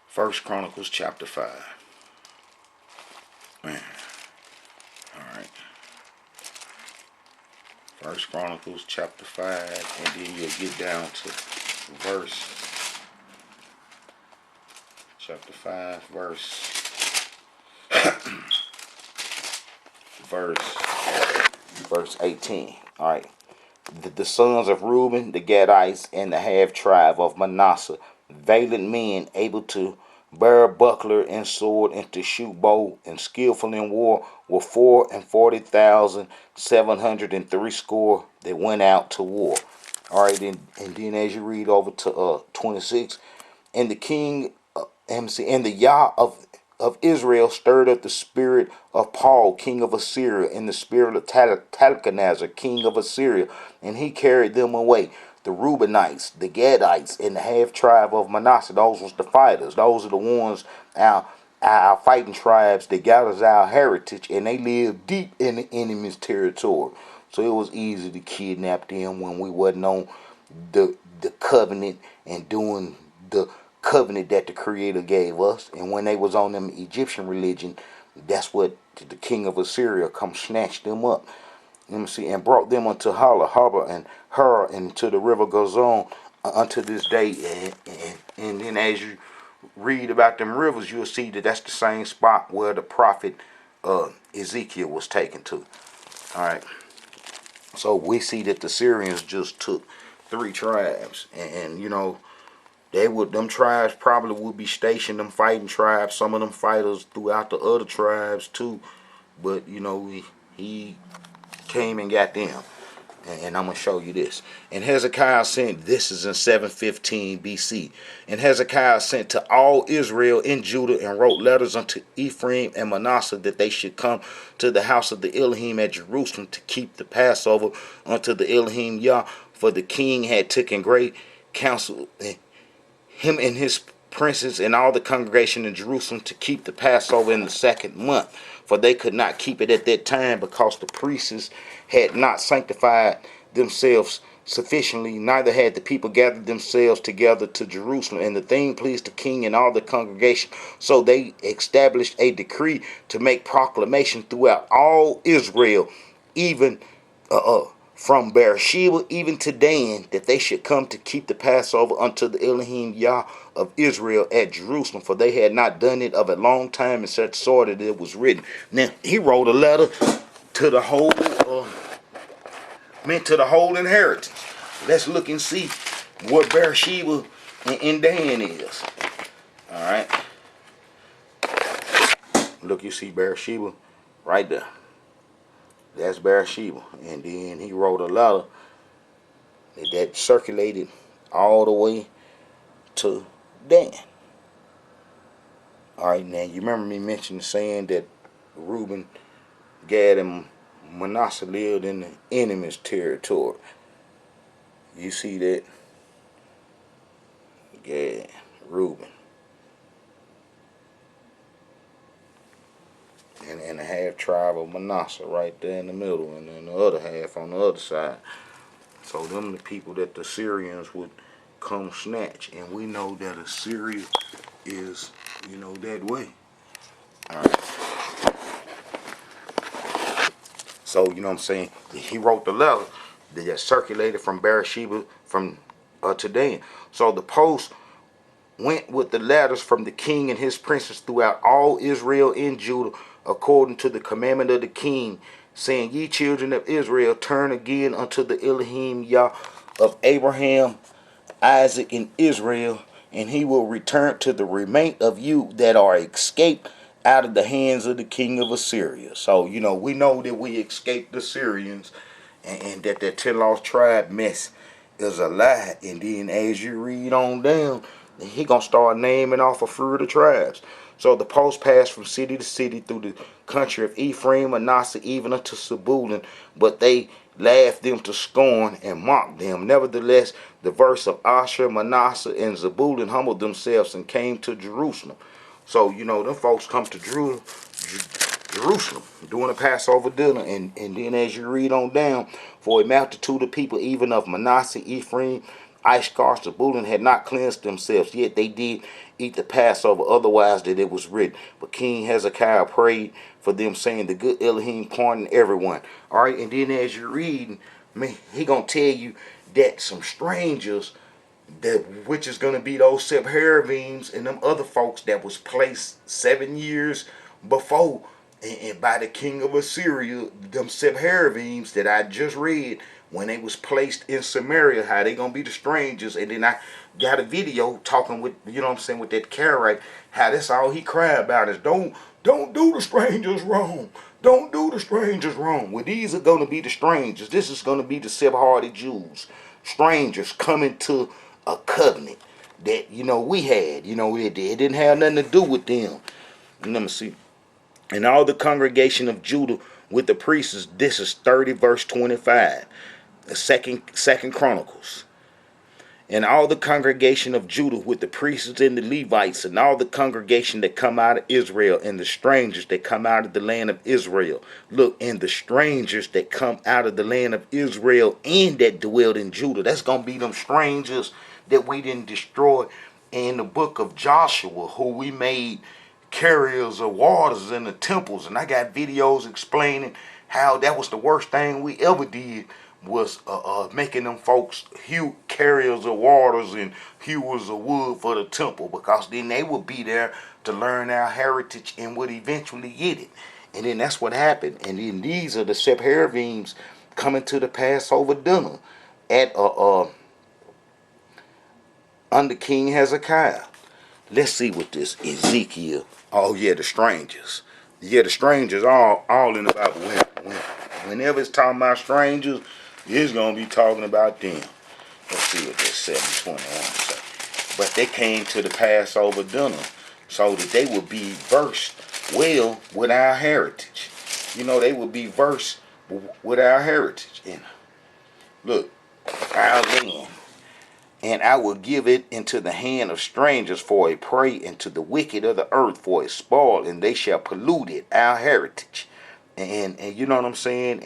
S1: First Chronicles chapter 5. Man. Alright. First Chronicles chapter 5, and then you'll get down to verse chapter 5 verse 18. Alright. The sons of Reuben, the Gadites, and the half tribe of Manasseh, valiant men, able to bear buckler and sword, and to shoot bow, and skillful in war, were 44,703 that went out to war. All right, and then as you read over to 26, and the king, and the Yah of Israel stirred up the spirit of Paul, king of Assyria, and the spirit of Talcanazer, king of Assyria, and he carried them away. The Reubenites, the Gadites, and the half tribe of Manasseh. Those was the fighters. Those are the ones, our fighting tribes that got us our heritage, and they lived deep in the enemy's territory. So it was easy to kidnap them when we wasn't on the covenant and doing the covenant that the Creator gave us. And when they was on them Egyptian religion, that's what the king of Assyria come snatch them up. Let me see, and brought them unto Hala, Harbor, and Her, and to the river Gozon unto this day. And then as you read about them rivers, you'll see that that's the same spot where the prophet Ezekiel was taken to. All right. So we see that the Syrians just took 3 tribes, and you know, them tribes probably would be stationed, them fighting tribes, some of them fighters throughout the other tribes too. But you know, he came and got them. And I'm going to show you this. And Hezekiah sent, this is in 715 BC. And Hezekiah sent to all Israel in Judah, and wrote letters unto Ephraim and Manasseh, that they should come to the house of the Elohim at Jerusalem to keep the Passover unto the Elohim Yah. For the king had taken great counsel, him and his princes and all the congregation in Jerusalem, to keep the Passover in the 2nd month. For they could not keep it at that time, because the priests had not sanctified themselves sufficiently, neither had the people gathered themselves together to Jerusalem. And the thing pleased the king and all the congregation. So they established a decree to make proclamation throughout all Israel, even from Beersheba even to Dan, that they should come to keep the Passover unto the Elohim Yah of Israel at Jerusalem, for they had not done it of a long time in such sort that it was written. Now he wrote a letter to the whole, meant to the whole inheritance. Let's look and see what Beersheba and Dan is. All right. Look, you see Beersheba right there. That's Beersheba. And then he wrote a letter that circulated all the way to Dan. All right, now you remember me mentioning saying that Reuben, Gad, and Manasseh lived in the enemy's territory. You see that? Gad, Reuben. and the half tribe of Manasseh right there in the middle, and then the other half on the other side. So them the people that the Assyrians would come snatch, and we know that Assyria is, that way. All right. So you know what I'm saying. He wrote the letter that circulated from Beersheba from to Dan. So the post went with the letters from the king and his princes throughout all Israel and Judah, according to the commandment of the king, saying, Ye children of Israel, turn again unto the Elohim Yah of Abraham, Isaac, and Israel, and he will return to the remain of you that are escaped out of the hands of the king of Assyria. So, we know that we escaped the Syrians, and that 10 lost tribe mess is a lie. And then as you read on down, he gonna start naming off a few of the tribes. So the post passed from city to city through the country of Ephraim, Manasseh, even unto Zebulun, but they laughed them to scorn and mocked them. Nevertheless, the verse of Asher, Manasseh, and Zebulun humbled themselves and came to Jerusalem. So, them folks come to Jerusalem doing a Passover dinner, and then as you read on down, for a multitude of people, even of Manasseh, Ephraim, Ishkar, Zebulun, had not cleansed themselves, yet they did eat the Passover, otherwise that it was written. But King Hezekiah prayed for them, saying, The good Elohim pardon everyone. All right, and then as you read, he gonna tell you that some strangers, which is going to be those Sepharvims and them other folks that was placed 7 years before and by the king of Assyria, them Sepharvims that I just read, when they was placed in Samaria, how they going to be the strangers. And then I got a video talking with, with that Karaite, how that's all he cried about is don't do the strangers wrong. Don't do the strangers wrong. Well, these are going to be the strangers. This is going to be the Sephardi Jews. Strangers coming to a covenant that we had. It didn't have nothing to do with them. And let me see. And all the congregation of Judah with the priests. This is 30 verse 25. The second Chronicles. And all the congregation of Judah with the priests and the Levites, and all the congregation that come out of Israel, and the strangers that come out of the land of Israel. Look, and the strangers that come out of the land of Israel and that dwelled in Judah. That's going to be them strangers that we didn't destroy in the book of Joshua, who we made carriers of waters in the temples. And I got videos explaining how that was the worst thing we ever did, was making them folks carriers of waters and hewers of wood for the temple, because then they would be there to learn our heritage and would eventually get it. And then that's what happened. And then these are the Sepharvims coming to the Passover dinner at under King Hezekiah. Let's see what this Ezekiel. Oh yeah, the strangers. Yeah, the strangers all in the Bible. Whenever it's talking about strangers, it's gonna be talking about them. Let's see what this 7:21 say. But they came to the Passover dinner so that they would be versed well with our heritage. They would be versed with our heritage. And look, our land. And I will give it into the hand of strangers for a prey, and to the wicked of the earth for a spoil, and they shall pollute it, our heritage. And you know what I'm saying?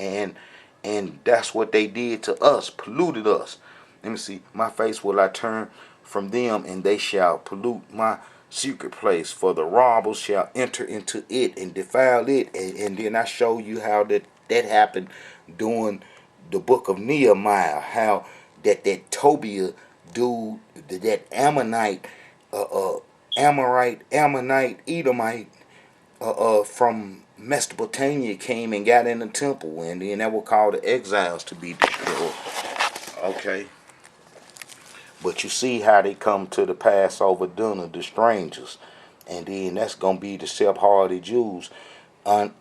S1: And that's what they did to us, polluted us. Let me see. My face will I turn from them, and they shall pollute my secret place, for the robbers shall enter into it and defile it. And then I show you how that happened during the book of Nehemiah, how that Tobiah dude, that Ammonite, Ammonite, Edomite, from Mesopotamia came and got in the temple, and then that would call the exiles to be destroyed. Okay. But you see how they come to the Passover dinner, the strangers. And then that's going to be the Sephardi Jews, the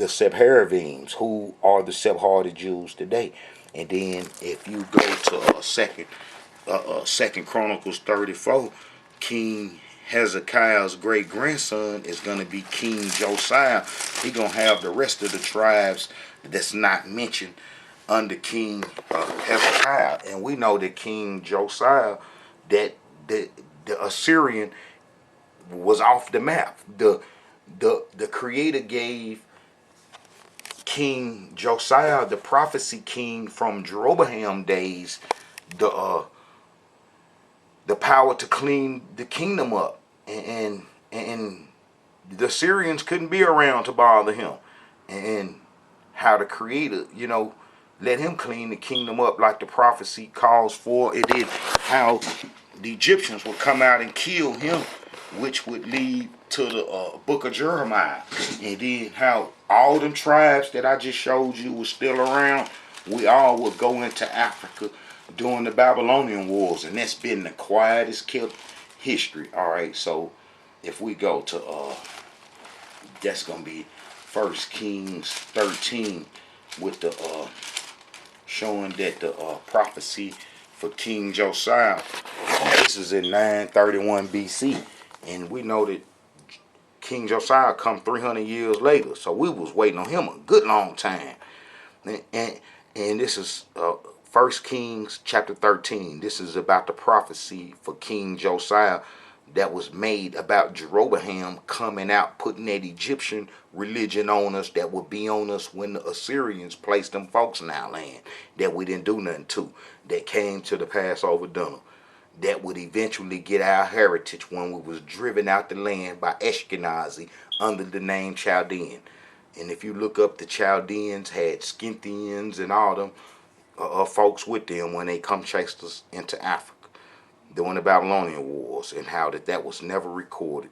S1: Sepharvims, who are the Sephardi Jews today. And then if you go to Second Chronicles 34, King Hezekiah's great grandson is going to be King Josiah. He's going to have the rest of the tribes that's not mentioned under King Hezekiah. And we know that King Josiah, that the Assyrian was off the map. The Creator gave King Josiah, the prophecy king from Jeroboam days, the power to clean the kingdom up, and the Assyrians couldn't be around to bother him, and how the Creator, let him clean the kingdom up like the prophecy calls for. It is how the Egyptians would come out and kill him, which would lead to the book of Jeremiah. And then how all them tribes that I just showed you were still around, we all would go into Africa during the Babylonian wars. And that's been the quietest kept history. Alright, so if we go to that's gonna be 1 Kings 13 with the showing that the prophecy for King Josiah, this is in 931 BC, and we know that King Josiah come 300 years later, so we was waiting on him a good long time. And this is 1 Kings chapter 13. This is about the prophecy for King Josiah that was made about Jeroboam coming out, putting that Egyptian religion on us that would be on us when the Assyrians placed them folks in our land that we didn't do nothing to, that came to the Passover dinner, that would eventually get our heritage when we was driven out the land by Ashkenazi under the name Chaldean. And if you look up, the Chaldeans had Scythians and all them folks with them when they come chased us into Africa during the Babylonian wars, and how that was never recorded.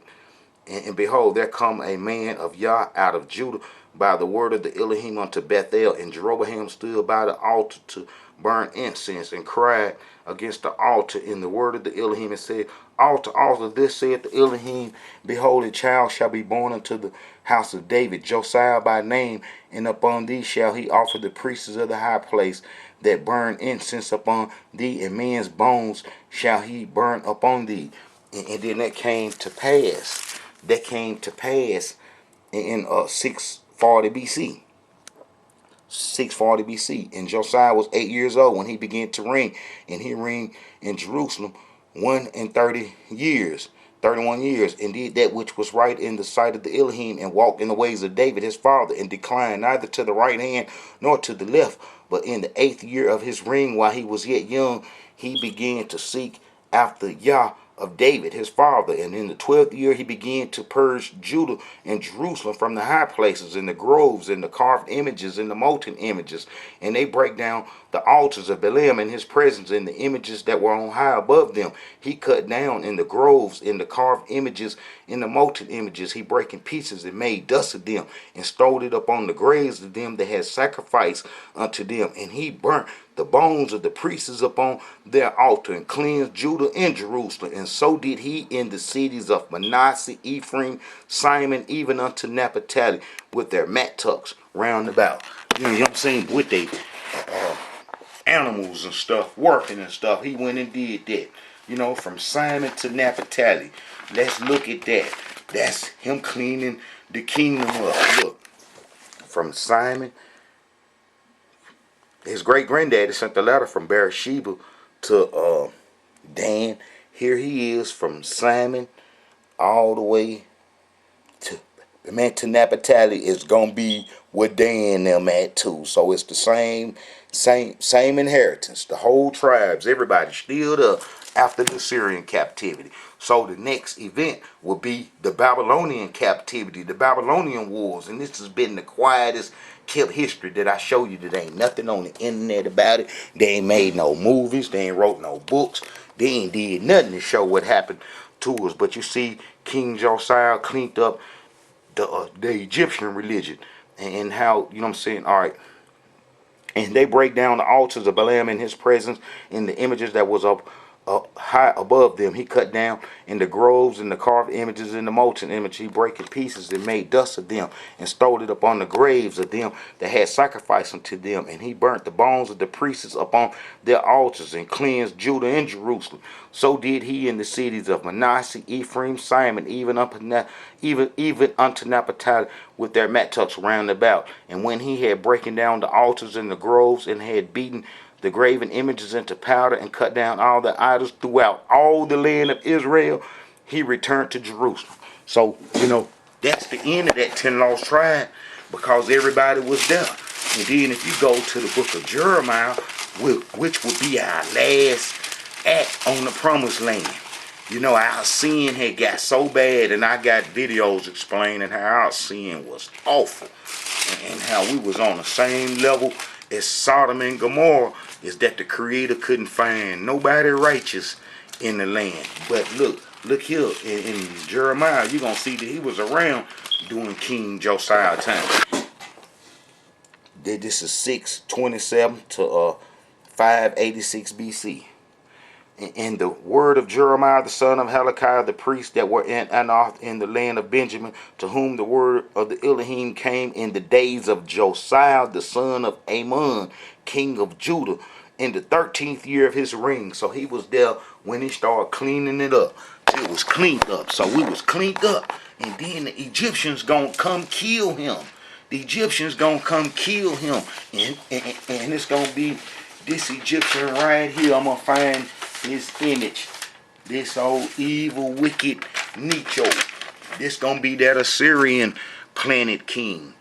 S1: And behold, there come a man of Yah out of Judah by the word of the Elohim unto Bethel, and Jeroboam stood by the altar to burn incense, and cried against the altar in the word of the Elohim, and said, Altar, altar, this saith the Elohim, behold, a child shall be born unto the house of David, Josiah by name, and upon thee shall he offer the priests of the high place that burn incense upon thee, and men's bones shall he burn upon thee. And then that came to pass. That came to pass in 640 BC. 640 BC. And Josiah was 8 years old when he began to reign. And he reigned in Jerusalem 31 years. And did that which was right in the sight of the Elohim, and walked in the ways of David his father, and declined neither to the right hand nor to the left. But in the 8th year of his reign, while he was yet young, he began to seek after Yah of David his father. And in the 12th year he began to purge Judah and Jerusalem from the high places and the groves and the carved images and the molten images. And they break down the altars of Balaam in his presence, and the images that were on high above them he cut down, in the groves, in the carved images, in the molten images he brake in pieces, and made dust of them, and stowed it upon the graves of them that had sacrificed unto them. And he burnt the bones of the priests upon their altar, and cleansed Judah and Jerusalem. And so did he in the cities of Manasseh, Ephraim, Simon, even unto Naphtali, with their mattucks round about. You know what I'm saying? With their animals and stuff, working and stuff. He went and did that. From Simon to Naphtali. Let's look at that. That's him cleaning the kingdom up. Look, from Simon, his great granddaddy sent the letter from Beersheba to Dan. Here he is from Simon all the way to Naphtali. Is gonna be where Dan them at too. So it's the same inheritance. The whole tribes, everybody still up after the Assyrian captivity. So the next event will be the Babylonian captivity, the Babylonian wars, and this has been the quietest kept history that I show you today. Ain't nothing on the internet about it. They ain't made no movies. They ain't wrote no books. They ain't did nothing to show what happened to us. But you see, King Josiah cleaned up the Egyptian religion, and how, what I'm saying? All right. And they break down the altars of Balaam in his presence, in the images that was up high above them. He cut down in the groves and the carved images in the molten image. He break in pieces and made dust of them, and stowed it upon the graves of them that had sacrificed unto them. And he burnt the bones of the priests upon their altars, and cleansed Judah and Jerusalem. So did he in the cities of Manasseh, Ephraim, Simon, even unto Naphtali, with their mattucks round about. And when he had broken down the altars and the groves, and had beaten the graven images into powder, and cut down all the idols throughout all the land of Israel, he returned to Jerusalem. So, that's the end of that 10 lost tribe. because everybody was there. And then if you go to the book of Jeremiah, which would be our last act on the promised land. You know, our sin had got so bad, and I got videos explaining how our sin was awful and how we was on the same level as Sodom and Gomorrah, is that the Creator couldn't find nobody righteous in the land. But look here in Jeremiah, you're going to see that he was around during King Josiah time. This is 627 to 586 BC. And the word of Jeremiah the son of Hilkiah the priest that were in Anath in the land of Benjamin, to whom the word of the Elohim came in the days of Josiah the son of Amon, king of Judah, in the 13th year of his reign. So he was there when he started cleaning it up. It was cleaned up. So we was cleaned up. And then the Egyptians gonna come kill him. The Egyptians gonna come kill him. And it's gonna be this Egyptian right here. I'm gonna find his image. This old evil, wicked Necho. This gonna be that Assyrian planet king.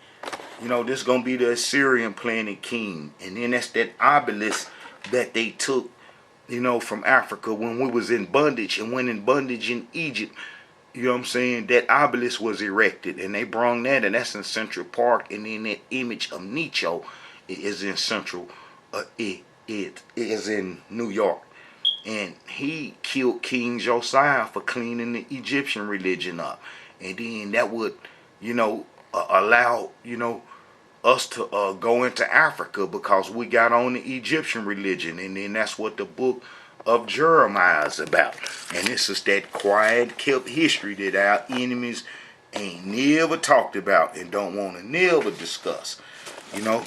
S1: You know, this gonna be the Assyrian planet king. And then that's that obelisk that they took, you know, from Africa when we was in bondage and went in bondage in Egypt. You know what I'm saying? That obelisk was erected, and they brung that, and that's in Central Park. And then that image of Necho is in Central. It is in New York. And he killed King Josiah for cleaning the Egyptian religion up. And then that would, you know, allow, you know, us to go into Africa because we got on the Egyptian religion. And then that's what the book of Jeremiah is about. And this is that quiet, kept history that our enemies ain't never talked about and don't want to never discuss, you know.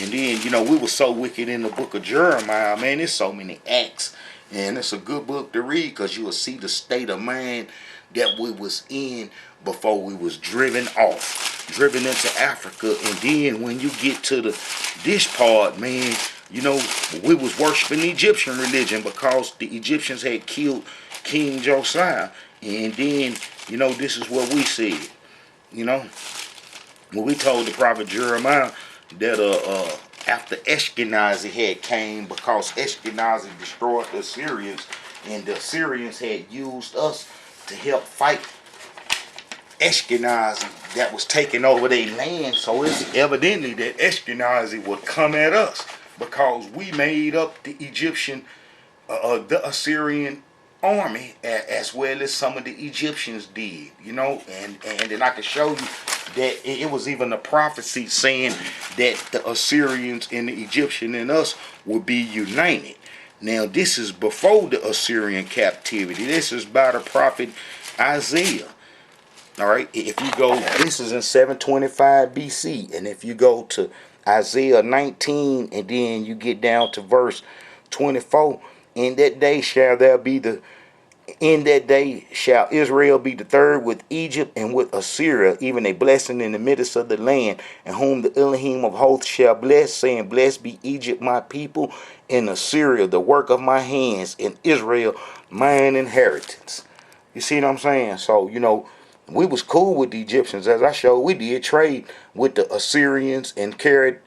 S1: And then, you know, we were so wicked in the book of Jeremiah, man. There's so many acts. And it's a good book to read because you will see the state of mind that we was in before we was driven into Africa. And then when you get to this part, man, you know, we was worshiping the Egyptian religion because the Egyptians had killed King Josiah. And then, you know, this is what we said. You know, when we told the prophet Jeremiah that after Ashkenazi had came, because Ashkenazi destroyed the Assyrians, and the Assyrians had used us to help fight Ashkenazi that was taking over their land. So it's evidently that Ashkenazi would come at us because we made up the Egyptian, the Assyrian army, as well as some of the Egyptians did, you know. And then I can show you that it was even a prophecy saying that the Assyrians and the Egyptian and us would be united. Now this is before the Assyrian captivity. This is by the prophet Isaiah. All right, if you go, this is in 725 BC, and if you go to Isaiah 19 and then you get down to verse 24, in that day shall Israel be the third with Egypt and with Assyria, even a blessing in the midst of the land, and whom the Elohim of hosts shall bless, saying, blessed be Egypt my people, and Assyria the work of my hands, and Israel mine inheritance. You see what I'm saying? So, you know, we was cool with the Egyptians. As I showed, we did trade with the Assyrians and carried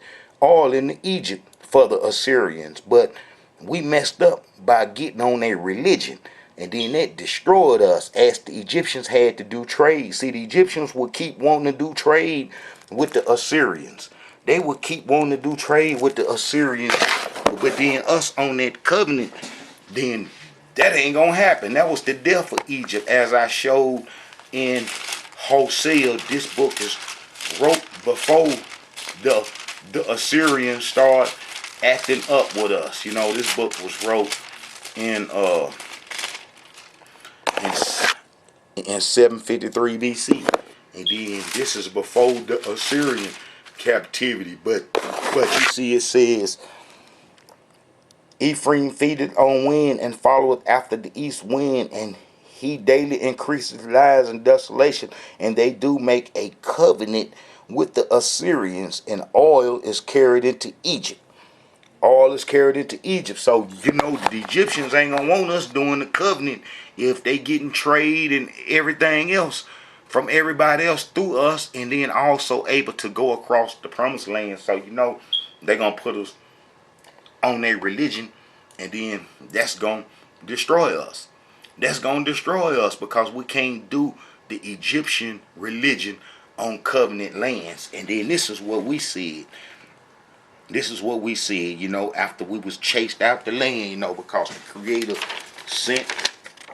S1: oil into Egypt for the Assyrians. But we messed up by getting on their religion. And then that destroyed us, as the Egyptians had to do trade. See, the Egyptians would keep wanting to do trade with the Assyrians. They would keep wanting to do trade with the Assyrians. But then us on that covenant, then that ain't going to happen. That was the death of Egypt, as I showed in Hosea. This book is wrote before the Assyrians start acting up with us. You know, this book was wrote in 753 BC, and then this is before the Assyrian captivity. But you see, it says, Ephraim feedeth on wind and followeth after the east wind, and he daily increases lies and desolation, and they do make a covenant with the Assyrians, and oil is carried into Egypt. All is carried into Egypt. So, you know, the Egyptians ain't gonna want us doing the covenant if they getting trade and everything else from everybody else through us, and then also able to go across the promised land. So they're gonna put us on their religion, and then that's gonna destroy us. That's gonna destroy us because we can't do the Egyptian religion on covenant lands. And then this is what we said. This is what we said, after we was chased out the land, because the Creator sent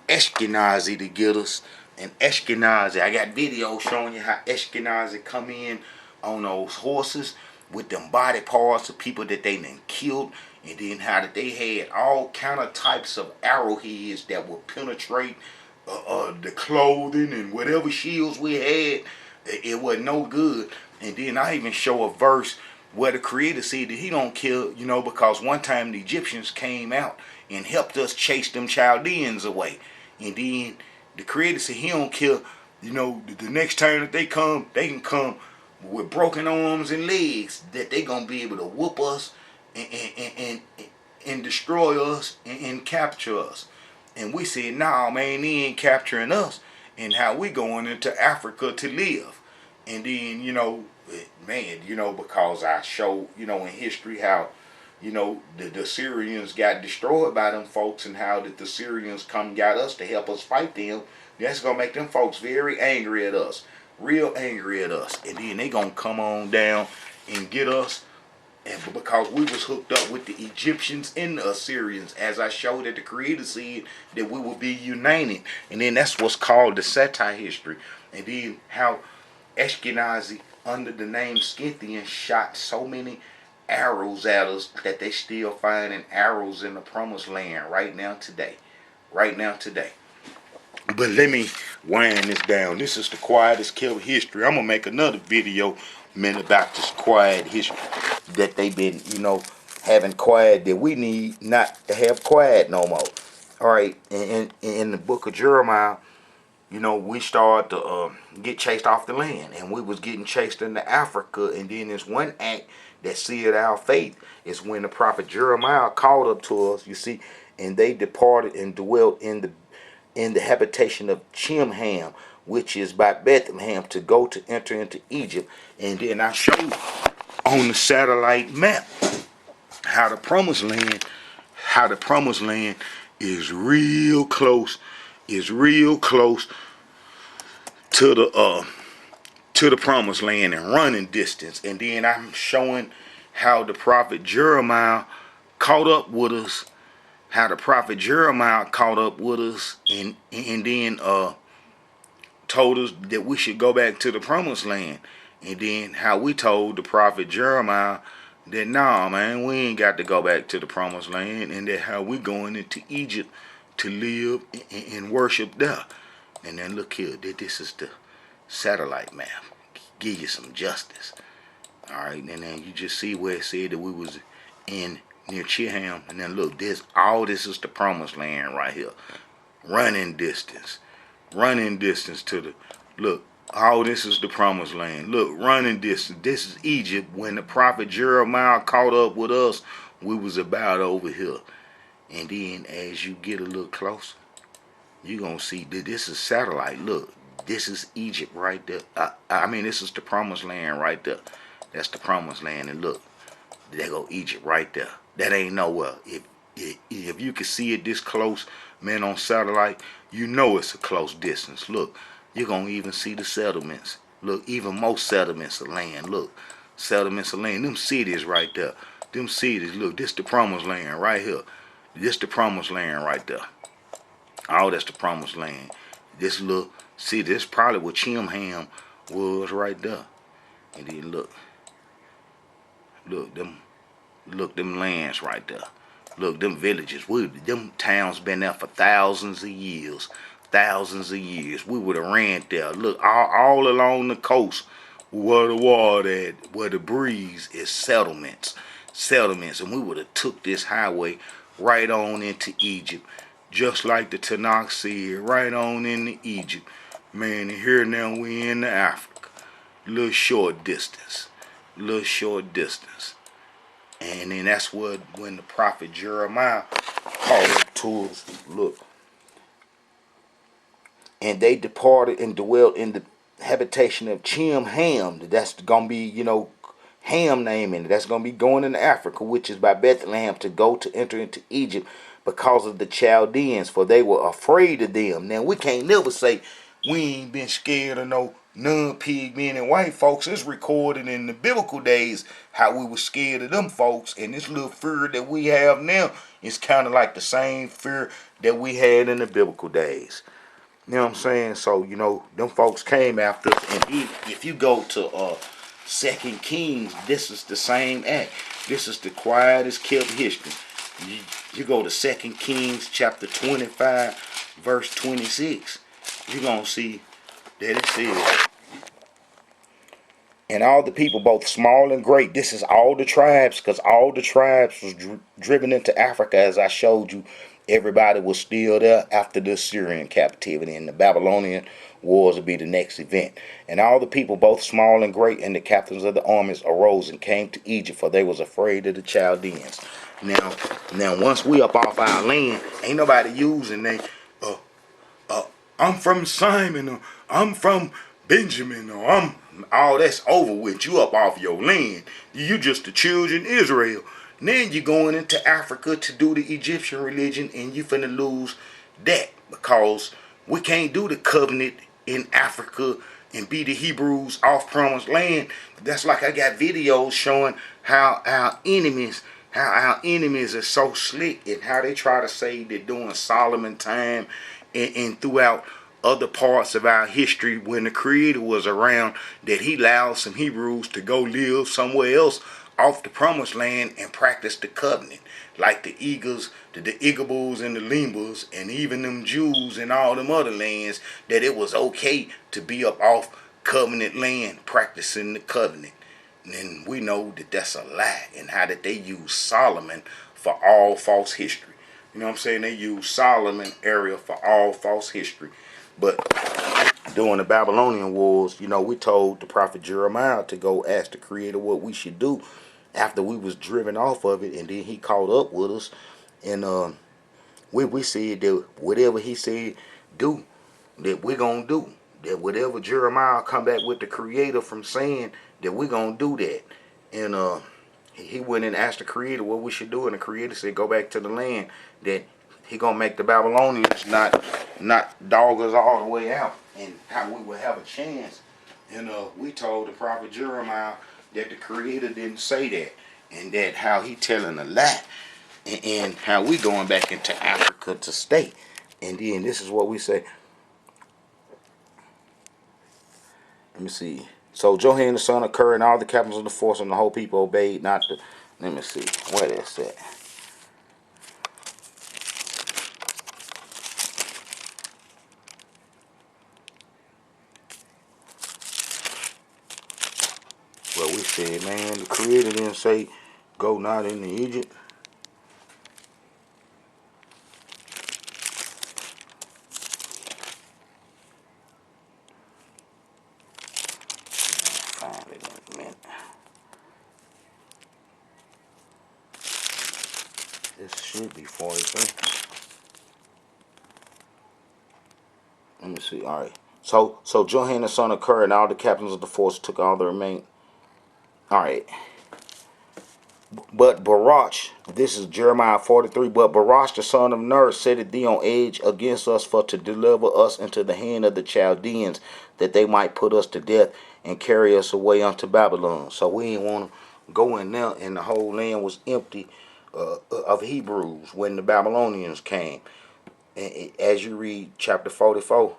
S1: Ashkenazi to get us. And Ashkenazi, I got videos showing you how Ashkenazi come in on those horses with them body parts of people that they done killed, and then how that they had all kind of types of arrowheads that would penetrate the clothing and whatever shields we had. It wasn't no good. And then I even show a verse where the Creator said that He don't kill, because one time the Egyptians came out and helped us chase them Chaldeans away. And then the Creator said He don't kill, the next time that they can come with broken arms and legs, that they gonna be able to whoop us and destroy us and capture us. And we said, nah, man, they ain't capturing us. And how we going into Africa to live. And then, because I show, in history how, the Assyrians got destroyed by them folks, and how that the Assyrians got us to help us fight them. That's going to make them folks very angry at us. Real angry at us. And then they going to come on down and get us. And because we was hooked up with the Egyptians and the Assyrians, as I showed that the Creator said that we would be united. And then that's what's called the Satire history. And then how Ashkenazi, under the name Scythian, shot so many arrows at us that they still finding arrows in the promised land right now today. Right now today. But let me wind this down. This is the quietest killer history. I'm going to make another video, man, about this quiet history that they've been, having quiet, that we need not to have quiet no more. All right, in the book of Jeremiah, we started to get chased off the land, and we was getting chased into Africa. And then there's one act that sealed our faith is when the prophet Jeremiah called up to us, you see, and they departed and dwelt in the habitation of Chimham, which is by Bethlehem, to go to enter into Egypt. And then I showed on the satellite map how the promised land is real close, to the promised land in running distance. And then I'm showing how the prophet Jeremiah caught up with us, and then told us that we should go back to the promised land. And then how we told the prophet Jeremiah that, nah, man, we ain't got to go back to the promised land, and that how we going into Egypt to live and worship there. And then look here, this is the satellite map. Give you some justice. Alright, and then you just see where it said that we was in near Chiham. And then look, all this is the promised land right here. Running distance to the, look, all this is the promised land. Look, running distance. This is Egypt. When the prophet Jeremiah caught up with us, we was about over here. And then as you get a little closer, you're going to see that this is satellite. Look, this is Egypt right there. This is the promised land right there. That's the promised land. And look, there go Egypt right there. That ain't nowhere. If you can see it this close, man, on satellite, it's a close distance. Look, you're going to even see the settlements. Look, even more settlements of land. Look, settlements of land. Them cities right there. Them cities, look, this the promised land right here. This the promised land right there. All that's the promised land. This little city, this probably what Chimham was right there. And then look, them lands right there. Look, them villages, them towns been there for thousands of years. We would have ran there. Look, all along the coast, where the water at, where the breeze is settlements, and we would have took this highway right on into Egypt, just like the Tanakh said, right on into Egypt. Man, and here now we in Africa. Little short distance. And then that's when the prophet Jeremiah called up to us. Look. And they departed and dwelt in habitation of Chim Ham. That's gonna be, Ham naming. That's gonna be going into Africa, which is by Bethlehem, to go to enter into Egypt because of the Chaldeans, for they were afraid of them. Now we can't never say we ain't been scared of no non-pigmen and white folks. It's recorded in the biblical days how we were scared of them folks, and this little fear that we have now is kind of like the same fear that we had in the biblical days. You know what I'm saying? So, them folks came after us. And if you go to Second Kings, this is the same act. This is the quietest kept history. You go to Second Kings chapter 25, verse 26. You're going to see that it says, and all the people, both small and great, this is all the tribes, because all the tribes was driven into Africa, as I showed you. Everybody was still there after the Assyrian captivity, and the Babylonian wars would be the next event. And all the people, both small and great, and the captains of the armies arose and came to Egypt, for they was afraid of the Chaldeans. Now, once we up off our land, ain't nobody using I'm from Simon, or I'm from Benjamin, or I'm all that's over with. You up off your land. You just the children of Israel. Then you going into Africa to do the Egyptian religion, and you finna lose that, because we can't do the covenant in Africa and be the Hebrews off promised land. That's like I got videos showing how our enemies are so slick, and how they try to say they're doing Solomon time and throughout other parts of our history when the Creator was around, that he allowed some Hebrews to go live somewhere else off the promised land and practice the covenant, like the Eagles, the Igables and the Limbas, and even them Jews and all them other lands, that it was okay to be up off covenant land practicing the covenant. And we know that that's a lie, and how that they use Solomon for all false history. You know what I'm saying? They use Solomon area for all false history. But during the Babylonian wars, we told the prophet Jeremiah to go ask the Creator what we should do after we was driven off of it, and then he caught up with us, and we said that whatever he said do, that we're gonna do. That whatever Jeremiah come back with the Creator from saying, that we're gonna do that. And he went and asked the Creator what we should do, and the Creator said go back to the land, that he gonna make the Babylonians not dog us all the way out, and how we will have a chance. And we told the prophet Jeremiah that the Creator didn't say that, and that how he telling a lie, and how we going back into Africa to stay. And then this is what we say. Let me see. So Johan the son of Ker and all the captains of the force and the whole people obeyed not the. Let me see. Where that's at. Well, we said, man, the Creator didn't say go not into Egypt. Find it in a minute. This should be 43. Let me see. All right. So Johan the son of Ker and all the captains of the force took all the remain. All right. But Baruch, this is Jeremiah 43. But Baruch the son of Ner set thee on edge against us, for to deliver us into the hand of the Chaldeans, that they might put us to death and carry us away unto Babylon. So we didn't want to go in there, and the whole land was empty of Hebrews when the Babylonians came. And as you read chapter 44,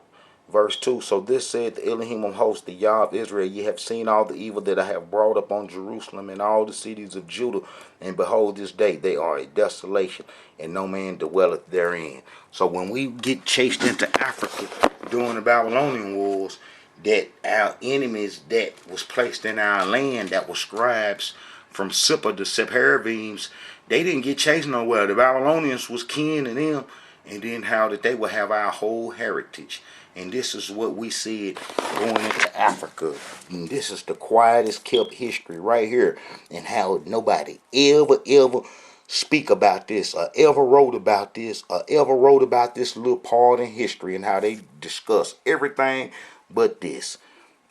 S1: verse 2, so this said the Elohim of hosts, the Yah of Israel, ye have seen all the evil that I have brought upon Jerusalem and all the cities of Judah, and behold, this day they are a desolation, and no man dwelleth therein. So when we get chased into Africa during the Babylonian wars, that our enemies that was placed in our land, that were scribes from Sippar to Sepharvims, they didn't get chased nowhere. The Babylonians was kin to them, and then how that they will have our whole heritage. And this is what we said going into Africa. And this is the quietest kept history right here. And how nobody ever speak about this, or ever wrote about this, or ever wrote about this little part in history, and how they discuss everything but this.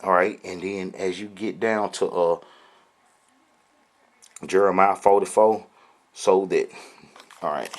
S1: All right, and then as you get down to Jeremiah 44, so that, all right.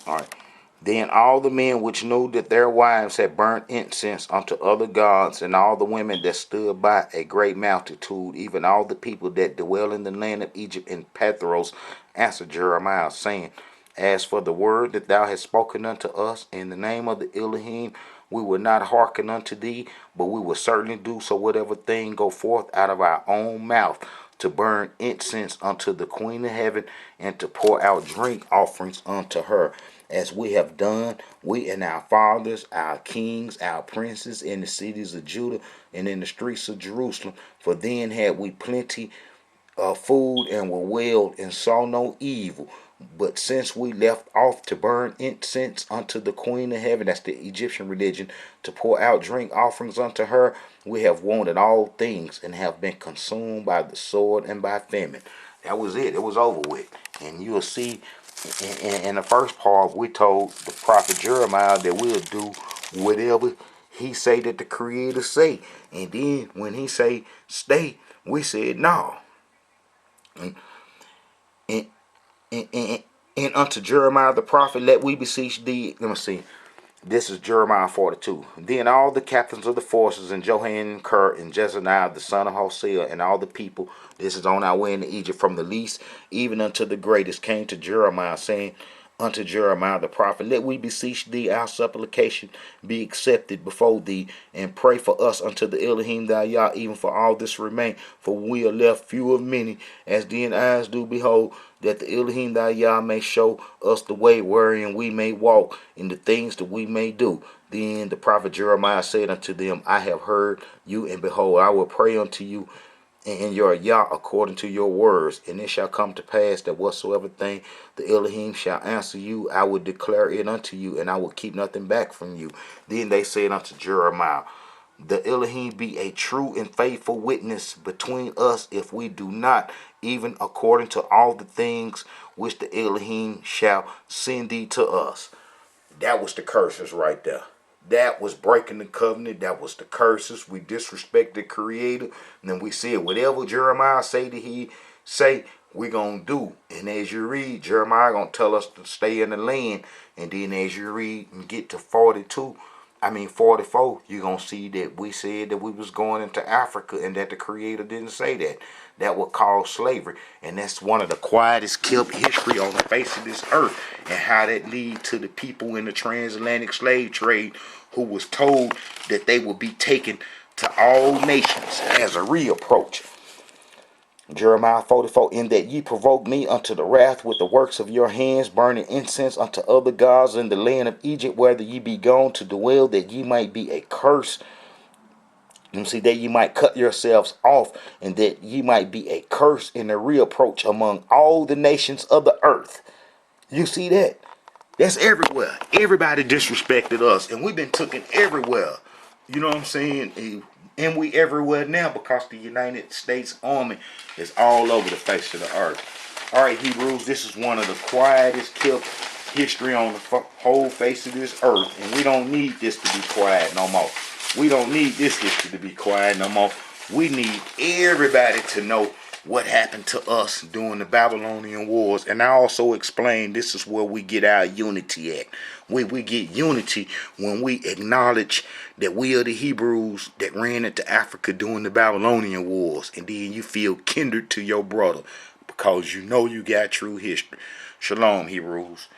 S1: All right. Then all the men which knew that their wives had burnt incense unto other gods, and all the women that stood by, a great multitude, even all the people that dwell in the land of Egypt and Pathros, answered Jeremiah, saying, As for the word that thou hast spoken unto us in the name of the Elohim, we will not hearken unto thee, but we will certainly do so whatever thing go forth out of our own mouth, to burn incense unto the Queen of Heaven, and to pour out drink offerings unto her, as we have done, we and our fathers, our kings, our princes, in the cities of Judah and in the streets of Jerusalem. For then had we plenty of food, and were well, and saw no evil. But since we left off to burn incense unto the Queen of Heaven, that's the Egyptian religion, to pour out drink offerings unto her, we have wanted all things, and have been consumed by the sword and by famine. That was it. It was over with. And you'll see in the first part, we told the prophet Jeremiah that we'll do whatever he say that the Creator say. And then when he say stay, we said no. And, and, and unto Jeremiah the prophet, let we beseech thee. Let me see. This is Jeremiah 42. Then all the captains of the forces, and Johanan, Ker, and Jezaniah, the son of Hosea, and all the people, this is on our way into Egypt, from the least even unto the greatest, came to Jeremiah, saying unto Jeremiah the prophet, Let we beseech thee, our supplication be accepted before thee, and pray for us unto the Elohim thy Yah, even for all this remain. For we are left few of many, as thine eyes do behold, that the Elohim thy Yah may show us the way wherein we may walk, in the things that we may do. Then the prophet Jeremiah said unto them, I have heard you, and behold, I will pray unto you and your Yah according to your words. And it shall come to pass that whatsoever thing the Elohim shall answer you, I will declare it unto you, and I will keep nothing back from you. Then they said unto Jeremiah, The Elohim be a true and faithful witness between us, if we do not, even according to all the things which the Elohim shall send thee to us. That was the curses right there. That was breaking the covenant. That was the curses. We disrespect the Creator. And then we said, whatever Jeremiah say that he say, we're going to do. And as you read, Jeremiah going to tell us to stay in the land. And then as you read and get to 44, you're going to see that we said that we was going into Africa, and that the Creator didn't say that. That would cause slavery. And that's one of the quietest kept history on the face of this earth, and how that lead to the people in the transatlantic slave trade who was told that they would be taken to all nations as a reapproach. Jeremiah 44, In that ye provoke me unto the wrath with the works of your hands, burning incense unto other gods in the land of Egypt, whether ye be gone to dwell, that ye might be a curse. You see, that ye might cut yourselves off, and that ye might be a curse and a reapproach among all the nations of the earth. You see that? That's everywhere. Everybody disrespected us, and we've been taken everywhere. You know what I'm saying? And we everywhere now, because the United States Army is all over the face of the earth. All right, Hebrews, this is one of the quietest kept history on the whole face of this earth, and we don't need this to be quiet no more. We don't need this history to be quiet no more. We need everybody to know what happened to us during the Babylonian wars. And I also explained this is where we get our unity at. We get unity when we acknowledge that we are the Hebrews that ran into Africa during the Babylonian wars. And then you feel kindred to your brother, because you know you got true history. Shalom, Hebrews.